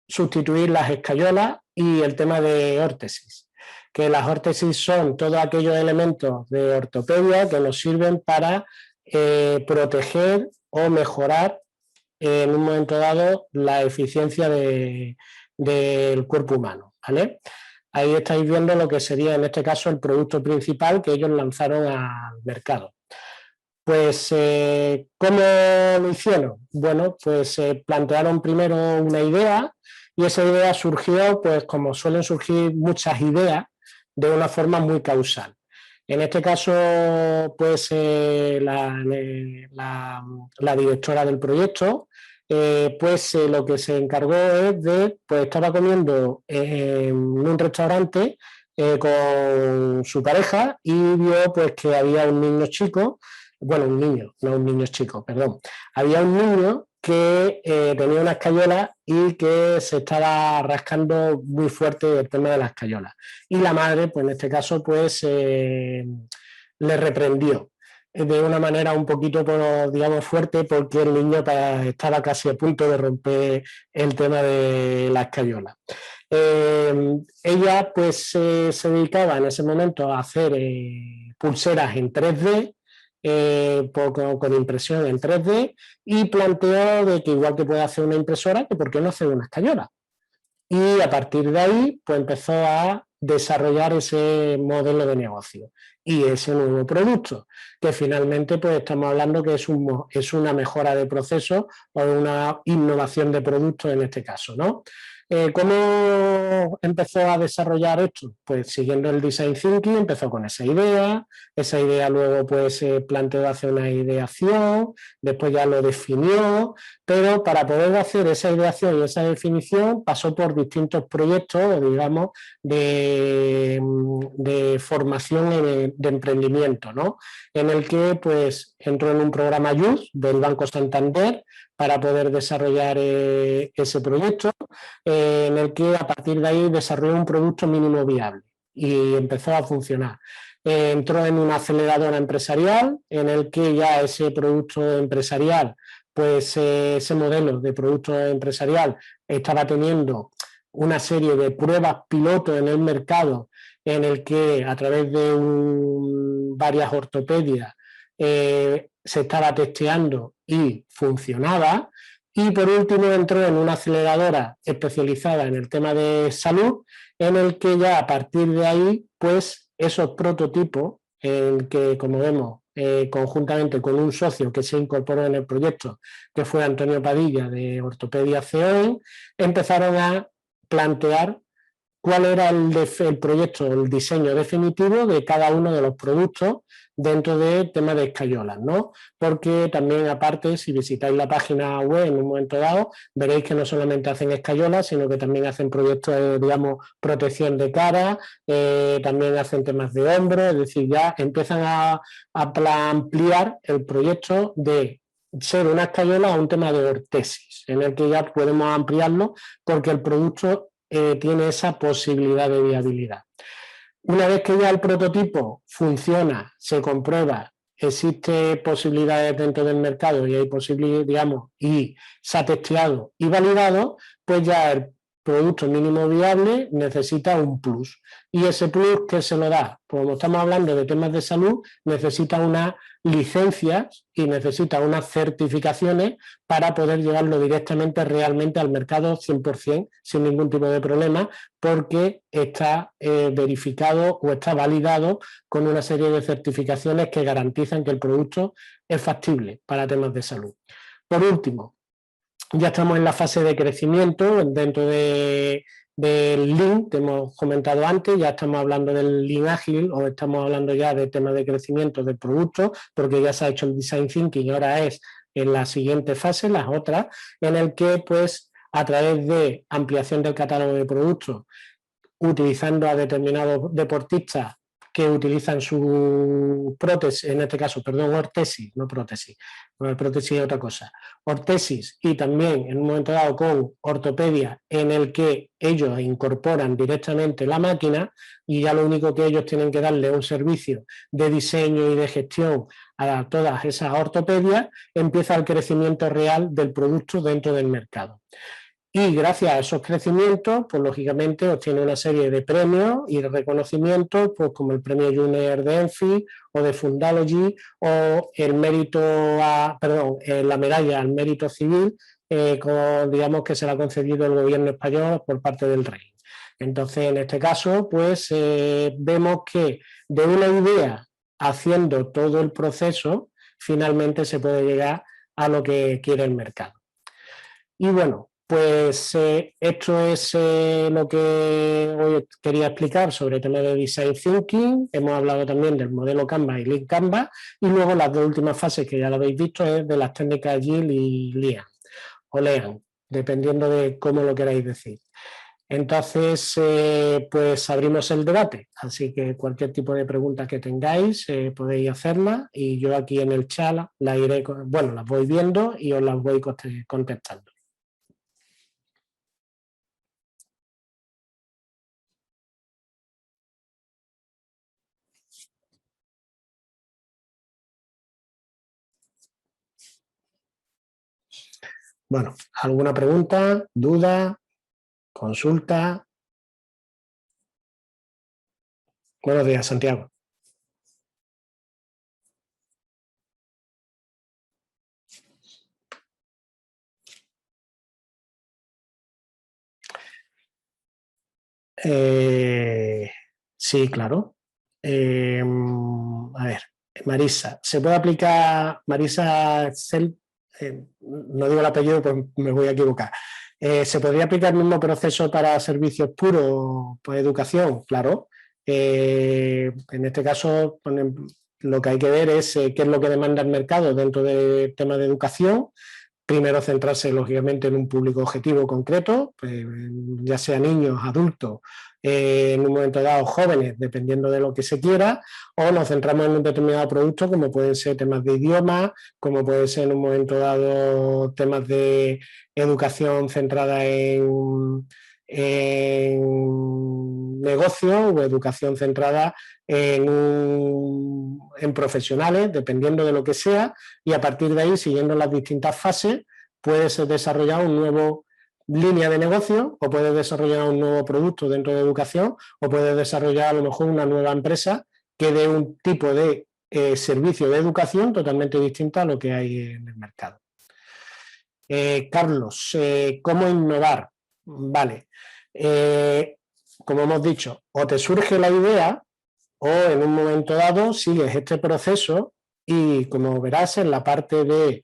Speaker 1: sustituir las escayolas y el tema de órtesis, que las órtesis son todos aquellos elementos de ortopedia que nos sirven para proteger o mejorar en un momento dado la eficiencia del cuerpo humano, ¿vale? Ahí estáis viendo lo que sería en este caso el producto principal que ellos lanzaron al mercado. Pues, ¿cómo lo hicieron? Bueno, pues plantearon primero una idea y esa idea surgió, pues como suelen surgir muchas ideas, de una forma muy causal. En este caso, pues la directora del proyecto, pues lo que se encargó es de, pues estaba comiendo en un restaurante con su pareja y vio pues que había un niño chico bueno, un niño, no un niño chico, perdón. Había un niño que tenía una escayola y que se estaba rascando muy fuerte el tema de la escayola. Y la madre, pues en este caso, pues le reprendió de una manera un poquito, digamos, fuerte, porque el niño estaba casi a punto de romper el tema de la escayola. Ella pues se dedicaba en ese momento a hacer pulseras en 3D, con impresión en 3D, y planteó de que igual que puede hacer una impresora, que por qué no hacer una escayola. Y a partir de ahí pues empezó a desarrollar ese modelo de negocio y ese nuevo producto, que finalmente pues estamos hablando que es una mejora de proceso o una innovación de producto en este caso, ¿no? ¿Cómo empezó a desarrollar esto? Pues siguiendo el design thinking, empezó con esa idea luego pues se planteó hacer una ideación, después ya lo definió, pero para poder hacer esa ideación y esa definición pasó por distintos proyectos, digamos, de formación de emprendimiento, ¿no? En el que pues entró en un programa Youth del Banco Santander para poder desarrollar ese proyecto, en el que a partir de ahí desarrolló un producto mínimo viable y empezó a funcionar. Entró en una aceleradora empresarial en el que ya ese producto empresarial, pues ese modelo de producto empresarial estaba teniendo una serie de pruebas piloto en el mercado en el que a través de varias ortopedias se estaba testeando y funcionaba. Y por último entró en una aceleradora especializada en el tema de salud, en el que ya a partir de ahí, pues esos prototipos, en que como vemos, conjuntamente con un socio que se incorporó en el proyecto, que fue Antonio Padilla de Ortopedia COE, empezaron a plantear cuál era el proyecto, el diseño definitivo de cada uno de los productos dentro del tema de escayolas, ¿no? Porque también aparte, si visitáis la página web en un momento dado, veréis que no solamente hacen escayolas, sino que también hacen proyectos de, digamos, protección de cara, también hacen temas de hombro, es decir, ya empiezan a ampliar el proyecto de ser una escayola a un tema de ortesis, en el que ya podemos ampliarlo porque el producto tiene esa posibilidad de viabilidad. Una vez que ya el prototipo funciona, se comprueba, existe posibilidades dentro del mercado y hay posibilidades, digamos, y se ha testeado y validado, pues ya el producto mínimo viable necesita un plus. ¿Y ese plus qué se lo da? Pues como estamos hablando de temas de salud, necesita unas licencias y necesita unas certificaciones para poder llevarlo directamente realmente al mercado 100% sin ningún tipo de problema, porque está verificado o está validado con una serie de certificaciones que garantizan que el producto es factible para temas de salud. Por último, ya estamos en la fase de crecimiento dentro del Lean que hemos comentado antes, ya estamos hablando del Lean ágil o estamos hablando ya de temas de crecimiento del producto, porque ya se ha hecho el Design Thinking y ahora es en la siguiente fase, las otras, en el que pues a través de ampliación del catálogo de productos, utilizando a determinados deportistas que utilizan su prótesis, en este caso, perdón, ortesis, no prótesis, prótesis es otra cosa, ortesis y también en un momento dado con ortopedia en el que ellos incorporan directamente la máquina y ya lo único que ellos tienen que darle un servicio de diseño y de gestión a todas esas ortopedias, empieza el crecimiento real del producto dentro del mercado. Y gracias a esos crecimientos, pues lógicamente obtiene una serie de premios y de reconocimientos, pues como el premio Junior de Enfi o de Fundalogy o el mérito, la medalla al mérito civil, digamos que se le ha concedido el gobierno español por parte del rey. Entonces, en este caso, pues vemos que de una idea haciendo todo el proceso, finalmente se puede llegar a lo que quiere el mercado. Y bueno, pues esto es lo que hoy quería explicar sobre el tema de Design Thinking. Hemos hablado también del modelo Canva y Lean Canva. Y luego las dos últimas fases que ya lo habéis visto es de las técnicas Agile y Lean, o Lean, dependiendo de cómo lo queráis decir. Entonces, pues abrimos el debate, así que cualquier tipo de pregunta que tengáis podéis hacerla y yo aquí en el chat las iré, bueno, las voy viendo y os las voy contestando. Bueno, ¿alguna pregunta, duda, consulta? Buenos días, Santiago. Sí, claro. A ver, Marisa, ¿se puede aplicar Marisa no digo el apellido, pues me voy a equivocar. ¿Se podría aplicar el mismo proceso para servicios puros, pues educación? Claro. En este caso, lo que hay que ver es qué es lo que demanda el mercado dentro del tema de educación. Primero centrarse, lógicamente, en un público objetivo concreto, pues, ya sea niños, adultos, en un momento dado jóvenes, dependiendo de lo que se quiera, o nos centramos en un determinado producto, como pueden ser temas de idioma, como puede ser en un momento dado temas de educación centrada en negocio o educación centrada en profesionales, dependiendo de lo que sea, y a partir de ahí, siguiendo las distintas fases, puedes desarrollar un nuevo línea de negocio o puedes desarrollar un nuevo producto dentro de educación o puedes desarrollar a lo mejor una nueva empresa que dé un tipo de servicio de educación totalmente distinto a lo que hay en el mercado. Carlos, ¿cómo innovar? Vale. Como hemos dicho, o te surge la idea o en un momento dado sigues este proceso y como verás en la parte de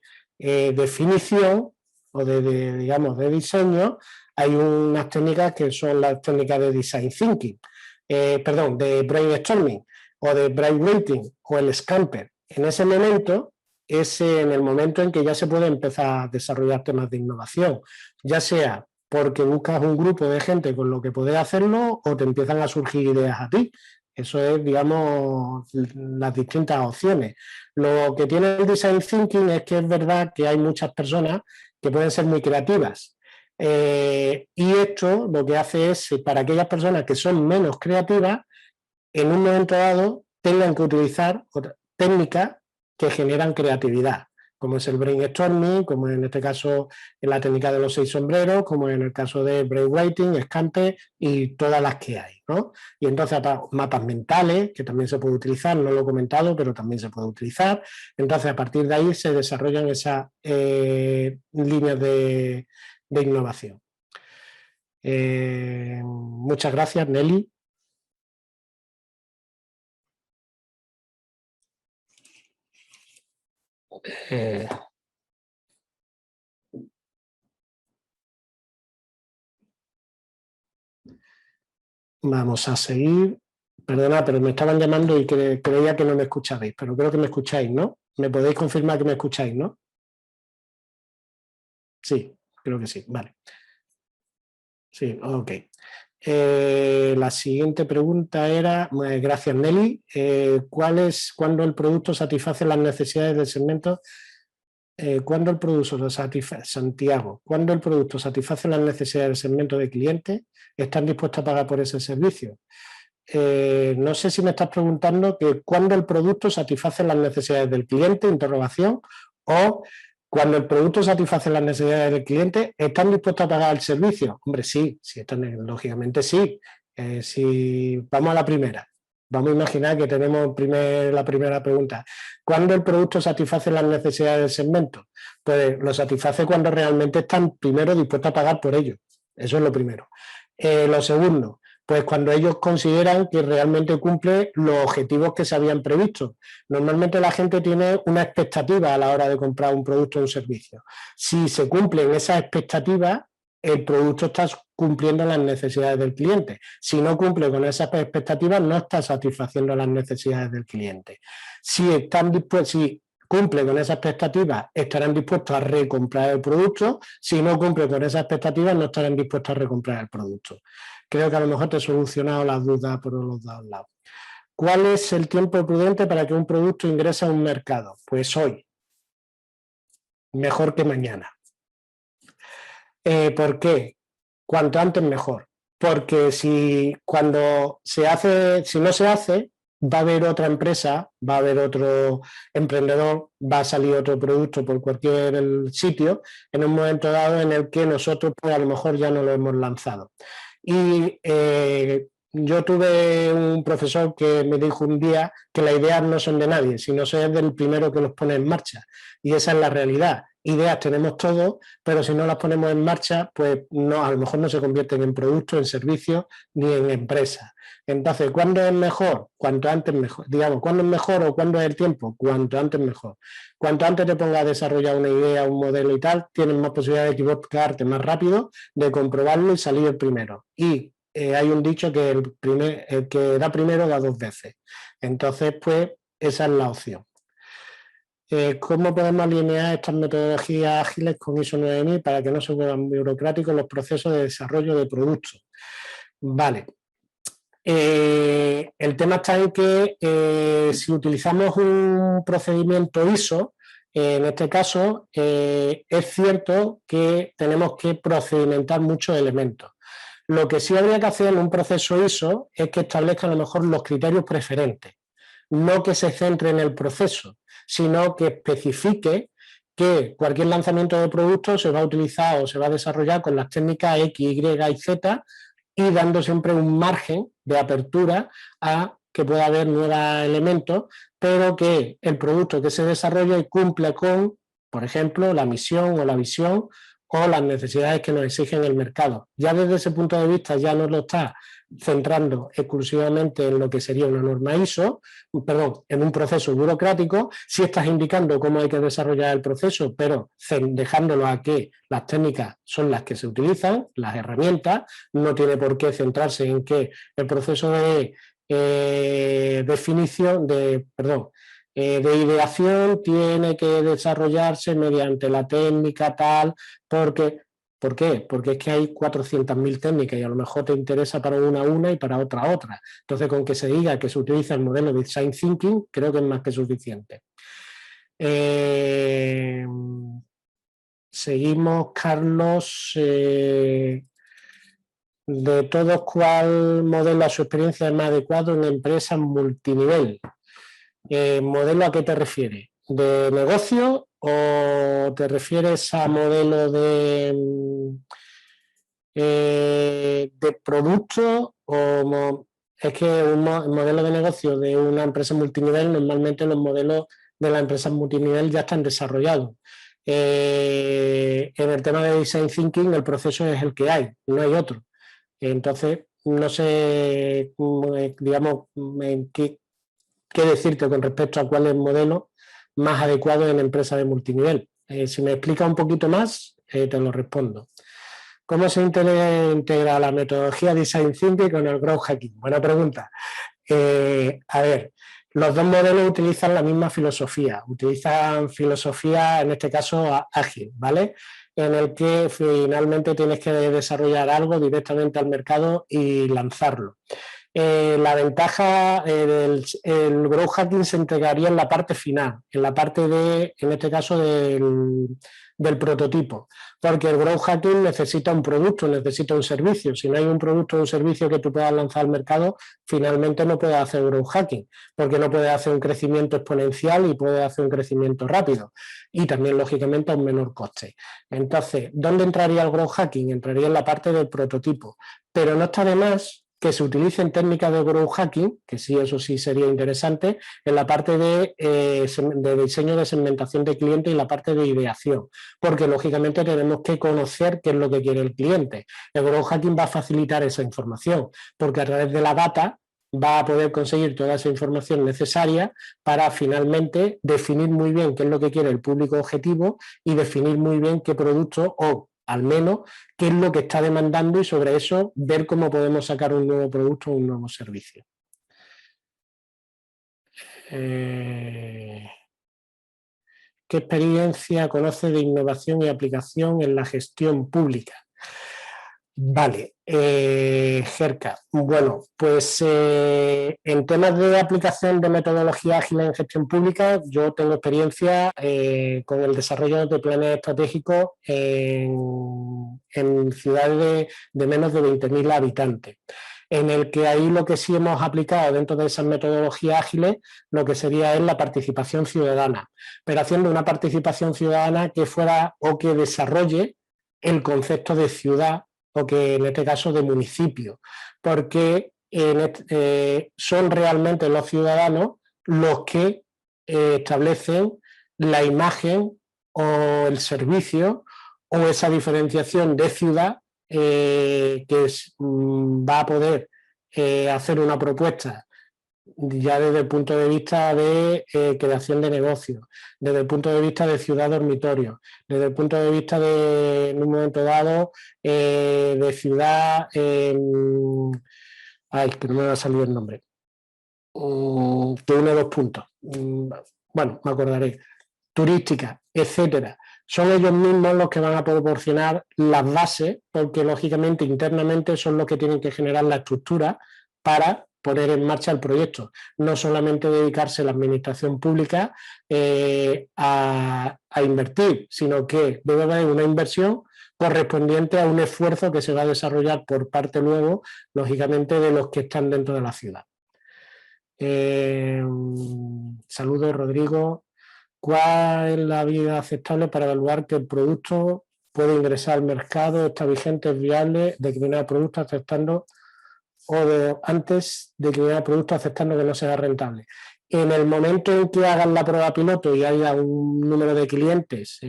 Speaker 1: definición o digamos, de diseño, hay unas técnicas que son las técnicas de design thinking, perdón, de brainstorming o de brainwriting o el Scamper. En ese momento es en el momento en que ya se puede empezar a desarrollar temas de innovación, ya sea porque buscas un grupo de gente con lo que puedes hacerlo o te empiezan a surgir ideas a ti. Eso es, digamos, las distintas opciones. Lo que tiene el design thinking es que es verdad que hay muchas personas que pueden ser muy creativas. Y esto lo que hace es, para aquellas personas que son menos creativas, en un momento dado tengan que utilizar técnicas que generan creatividad, como es el brainstorming, como en este caso en la técnica de los 6 sombreros, como en el caso de brainwriting, Scamper y todas las que hay, ¿no? Y entonces mapas mentales, que también se puede utilizar, no lo he comentado, pero también se puede utilizar. Entonces a partir de ahí se desarrollan esas líneas de innovación. Muchas gracias, Nelly. Vamos a seguir. Perdona, pero me estaban llamando y creía que no me escuchabais, pero creo que me escucháis, ¿no? ¿Me podéis confirmar que me escucháis, no? Sí, creo que sí, vale. Sí, ok. La siguiente pregunta era, gracias Nelly, ¿cuándo el producto satisface las necesidades del segmento? ¿Cuándo el producto Santiago, ¿cuándo el producto satisface las necesidades del segmento de clientes? ¿Están dispuestos a pagar por ese servicio? No sé si me estás preguntando que cuándo el producto satisface las necesidades del cliente, interrogación, o cuando el producto satisface las necesidades del cliente, ¿están dispuestos a pagar el servicio? Hombre, sí, lógicamente sí. Si vamos a la primera, vamos a imaginar que tenemos la primera pregunta. ¿Cuándo el producto satisface las necesidades del segmento? Pues lo satisface cuando realmente están primero dispuestos a pagar por ello. Eso es lo primero. Lo segundo, pues cuando ellos consideran que realmente cumple los objetivos que se habían previsto. Normalmente la gente tiene una expectativa a la hora de comprar un producto o un servicio. Si se cumplen esas expectativas, el producto está cumpliendo las necesidades del cliente. Si no cumple con esas expectativas, no está satisfaciendo las necesidades del cliente. Si cumple con esa expectativa, estarán dispuestos a recomprar el producto. Si no cumple con esa expectativa, no estarán dispuestos a recomprar el producto. Creo que a lo mejor te he solucionado las dudas por los dos lados. ¿Cuál es el tiempo prudente para que un producto ingrese a un mercado? Pues hoy. Mejor que mañana. ¿Por qué? Cuanto antes mejor. Porque si no se hace, va a haber otra empresa, va a haber otro emprendedor, va a salir otro producto por cualquier sitio en un momento dado en el que nosotros pues a lo mejor ya no lo hemos lanzado. Y yo tuve un profesor que me dijo un día que las ideas no son de nadie, sino son del primero que los pone en marcha. Y esa es la realidad. Ideas tenemos todos, pero si no las ponemos en marcha, pues no, a lo mejor no se convierten en productos, en servicios ni en empresas. Entonces, ¿cuándo es mejor? Cuanto antes mejor. Digamos, ¿cuándo es mejor o cuándo es el tiempo? Cuanto antes mejor. Cuanto antes te pongas a desarrollar una idea, un modelo y tal, tienes más posibilidad de equivocarte más rápido, de comprobarlo y salir el primero. Y hay un dicho que el que da primero da dos veces. Entonces, pues, esa es la opción. ¿Cómo podemos alinear estas metodologías ágiles con ISO 9000 para que no se vuelvan burocráticos los procesos de desarrollo de productos? Vale. El tema está en que si utilizamos un procedimiento ISO, en este caso, es cierto que tenemos que procedimentar muchos elementos. Lo que sí habría que hacer en un proceso ISO es que establezca a lo mejor los criterios preferentes, no que se centre en el proceso, sino que especifique que cualquier lanzamiento de producto se va a utilizar o se va a desarrollar con las técnicas X, Y y Z y dando siempre un margen de apertura a que pueda haber nuevos elementos, pero que el producto que se desarrolle cumpla con, por ejemplo, la misión o la visión o las necesidades que nos exigen el mercado. Ya desde ese punto de vista ya no lo está centrando exclusivamente en lo que sería una norma ISO, en un proceso burocrático, sí estás indicando cómo hay que desarrollar el proceso, pero dejándolo a que las técnicas son las que se utilizan, las herramientas, no tiene por qué centrarse en que el proceso de de ideación tiene que desarrollarse mediante la técnica tal, porque ¿por qué? Porque es que hay 400.000 técnicas y a lo mejor te interesa para una y para otra. Entonces, con que se diga que se utiliza el modelo de Design Thinking, creo que es más que suficiente. Seguimos, Carlos. De todos, ¿cuál modelo a su experiencia es más adecuado en empresas multinivel? ¿Modelo a qué te refieres? ¿De negocio o te refieres a modelo de producto? Es que un modelo de negocio de una empresa multinivel, normalmente los modelos de las empresas multinivel ya están desarrollados. En el tema de Design Thinking, el proceso es el que hay, no hay otro. Entonces, no sé, digamos, qué decirte con respecto a cuál es el modelo más adecuado en empresas de multinivel. Si me explica un poquito más, te lo respondo. ¿Cómo se integra la metodología Design Thinking con el Growth Hacking? Buena pregunta. A ver, los dos modelos utilizan la misma filosofía, utilizan filosofía, en este caso, ágil, ¿vale? En el que finalmente tienes que desarrollar algo directamente al mercado y lanzarlo. La ventaja del growth hacking se integraría en la parte final, en la parte en este caso, del prototipo, porque el growth hacking necesita un producto, necesita un servicio. Si no hay un producto o un servicio que tú puedas lanzar al mercado, finalmente no puedes hacer growth hacking, porque no puedes hacer un crecimiento exponencial y puedes hacer un crecimiento rápido y también, lógicamente, a un menor coste. Entonces, ¿dónde entraría el growth hacking? Entraría en la parte del prototipo, pero no está de más que se utilicen técnicas de growth hacking, que sí, eso sí sería interesante, en la parte de diseño de segmentación de cliente y la parte de ideación, porque lógicamente tenemos que conocer qué es lo que quiere el cliente. El growth hacking va a facilitar esa información, porque a través de la data va a poder conseguir toda esa información necesaria para finalmente definir muy bien qué es lo que quiere el público objetivo y definir muy bien qué producto o al menos qué es lo que está demandando y sobre eso ver cómo podemos sacar un nuevo producto o un nuevo servicio. ¿qué experiencia conoce de innovación y aplicación en la gestión pública? Vale, Gerka. Bueno, pues en temas de aplicación de metodología ágil en gestión pública, yo tengo experiencia con el desarrollo de planes estratégicos en ciudades de menos de 20.000 habitantes, en el que ahí lo que sí hemos aplicado dentro de esas metodologías ágiles, lo que sería es la participación ciudadana, pero haciendo una participación ciudadana que fuera o que desarrolle el concepto de ciudad, o que en este caso de municipio, porque son realmente los ciudadanos los que establecen la imagen o el servicio o esa diferenciación de ciudad va a poder hacer una propuesta ya desde el punto de vista de creación de negocios, desde el punto de vista de ciudad dormitorio, desde el punto de vista de, en un momento dado, de ciudad, ay, que no me va a salir el nombre, que une dos puntos, bueno, me acordaré, turística, etcétera. Son ellos mismos los que van a proporcionar las bases, porque lógicamente internamente son los que tienen que generar la estructura para poner en marcha el proyecto. No solamente dedicarse la administración pública a invertir, sino que debe haber una inversión correspondiente a un esfuerzo que se va a desarrollar por parte luego, lógicamente, de los que están dentro de la ciudad. Saludos, Rodrigo. ¿Cuál es la vía aceptable para evaluar que el producto puede ingresar al mercado, está vigente, es viable, declinar el producto aceptando antes de declinar el producto aceptando que no sea rentable? En el momento en que hagan la prueba piloto y haya un número de clientes,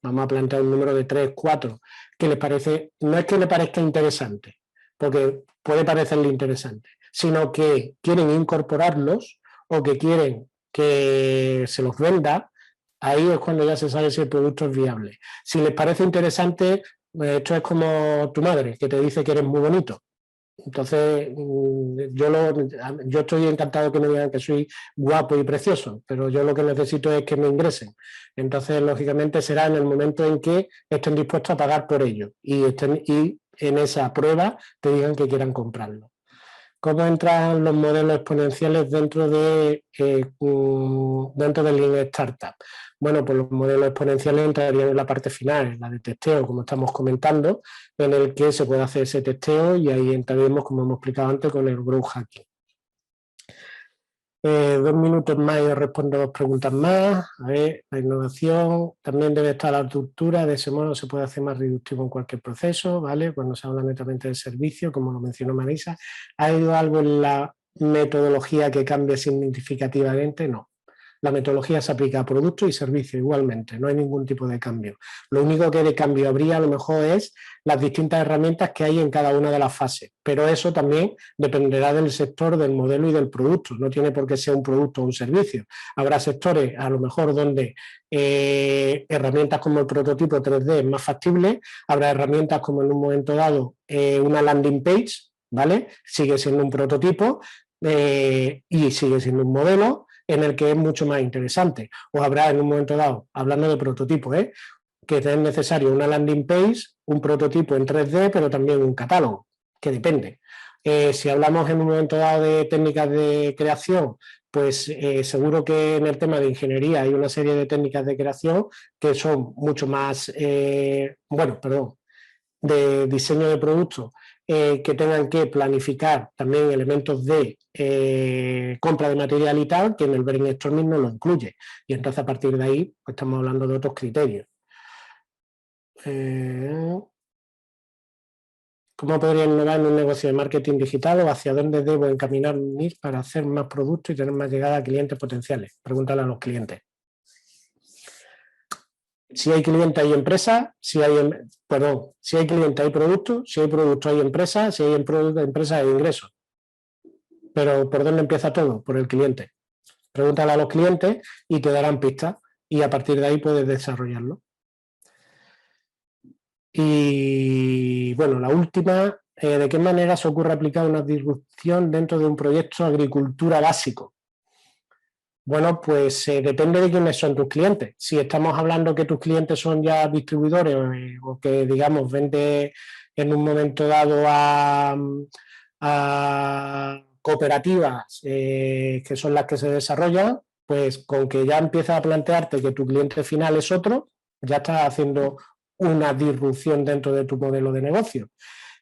Speaker 1: vamos a plantear un número de 3, 4, que les parece, no es que le parezca interesante, porque puede parecerle interesante, sino que quieren incorporarlos o que quieren que se los venda, ahí es cuando ya se sabe si el producto es viable. Si les parece interesante, esto es como tu madre, que te dice que eres muy bonito. Entonces, yo estoy encantado que me digan que soy guapo y precioso, pero yo lo que necesito es que me ingresen. Entonces, lógicamente, será en el momento en que estén dispuestos a pagar por ello y en esa prueba te digan que quieran comprarlo. ¿Cómo entran los modelos exponenciales dentro del Lean Startup? Bueno, pues los modelos exponenciales entrarían en la parte final, en la de testeo, como estamos comentando, en el que se puede hacer ese testeo y ahí entraremos, como hemos explicado antes, con el growth hacking. 2 minutos más y os respondo 2 preguntas más. A ver, la innovación, también debe estar la estructura, de ese modo se puede hacer más reductivo en cualquier proceso, ¿vale? Cuando se habla netamente del servicio, como lo mencionó Marisa. ¿Ha habido algo en la metodología que cambie significativamente? No. La metodología se aplica a productos y servicios igualmente, no hay ningún tipo de cambio. Lo único que de cambio habría a lo mejor es las distintas herramientas que hay en cada una de las fases, pero eso también dependerá del sector, del modelo y del producto, no tiene por qué ser un producto o un servicio. Habrá sectores a lo mejor donde herramientas como el prototipo 3D es más factible, habrá herramientas como en un momento dado una landing page, ¿vale? Sigue siendo un prototipo y sigue siendo un modelo, en el que es mucho más interesante. O habrá en un momento dado, hablando de prototipos, que es necesario una landing page, un prototipo en 3D, pero también un catálogo, que depende. Si hablamos en un momento dado de técnicas de creación, pues seguro que en el tema de ingeniería hay una serie de técnicas de creación que son mucho más, de diseño de productos, que tengan que planificar también elementos de compra de material y tal, que en el brainstorming no lo incluye. Y entonces a partir de ahí pues estamos hablando de otros criterios. ¿Cómo podría innovar en un negocio de marketing digital o hacia dónde debo encaminarme para hacer más productos y tener más llegada a clientes potenciales? Pregúntale a los clientes. Si hay cliente hay empresa, si hay cliente hay producto, si hay producto hay empresa, si hay empresa hay ingresos. Pero ¿por dónde empieza todo? Por el cliente. Pregúntale a los clientes y te darán pistas y a partir de ahí puedes desarrollarlo. Y bueno, la última, ¿de qué manera se ocurre aplicar una disrupción dentro de un proyecto de agricultura básico? Bueno, pues depende de quiénes son tus clientes. Si estamos hablando que tus clientes son ya distribuidores o que, digamos, vende en un momento dado a cooperativas que son las que se desarrollan, pues con que ya empiezas a plantearte que tu cliente final es otro, ya estás haciendo una disrupción dentro de tu modelo de negocio.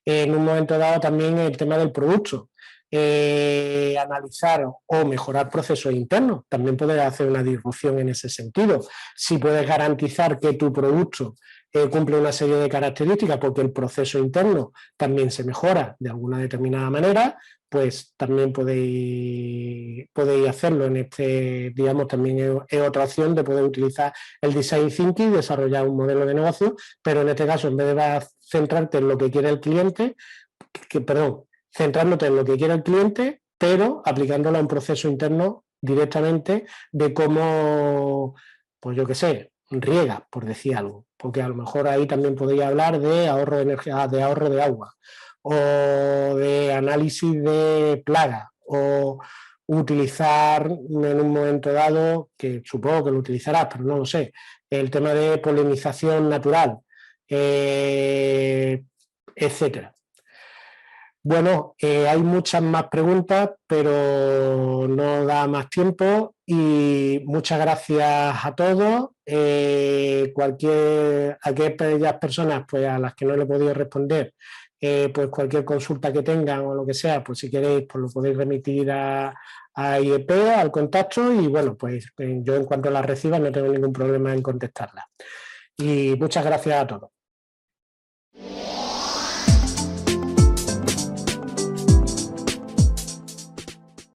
Speaker 1: En un momento dado también el tema del producto. Analizar o mejorar procesos internos. También puedes hacer una disrupción en ese sentido. Si puedes garantizar que tu producto cumple una serie de características porque el proceso interno también se mejora de alguna determinada manera, pues también podéis hacerlo en este, digamos, también es otra opción de poder utilizar el design thinking y desarrollar un modelo de negocio, pero en este caso, en vez de centrarte en lo que quiere el cliente, centrándote en lo que quiere el cliente, pero aplicándolo a un proceso interno directamente de cómo, pues yo qué sé, riega, por decir algo, porque a lo mejor ahí también podría hablar de ahorro de energía, de ahorro de agua, o de análisis de plagas, o utilizar en un momento dado, que supongo que lo utilizarás, pero no lo sé, el tema de polinización natural, etcétera. Bueno, hay muchas más preguntas, pero no da más tiempo y muchas gracias a todos. Aquellas personas pues, a las que no le he podido responder, pues cualquier consulta que tengan o lo que sea, pues si queréis, pues lo podéis remitir a IEP, al contacto y bueno, pues yo en cuanto las reciba no tengo ningún problema en contestarlas. Y muchas gracias a todos.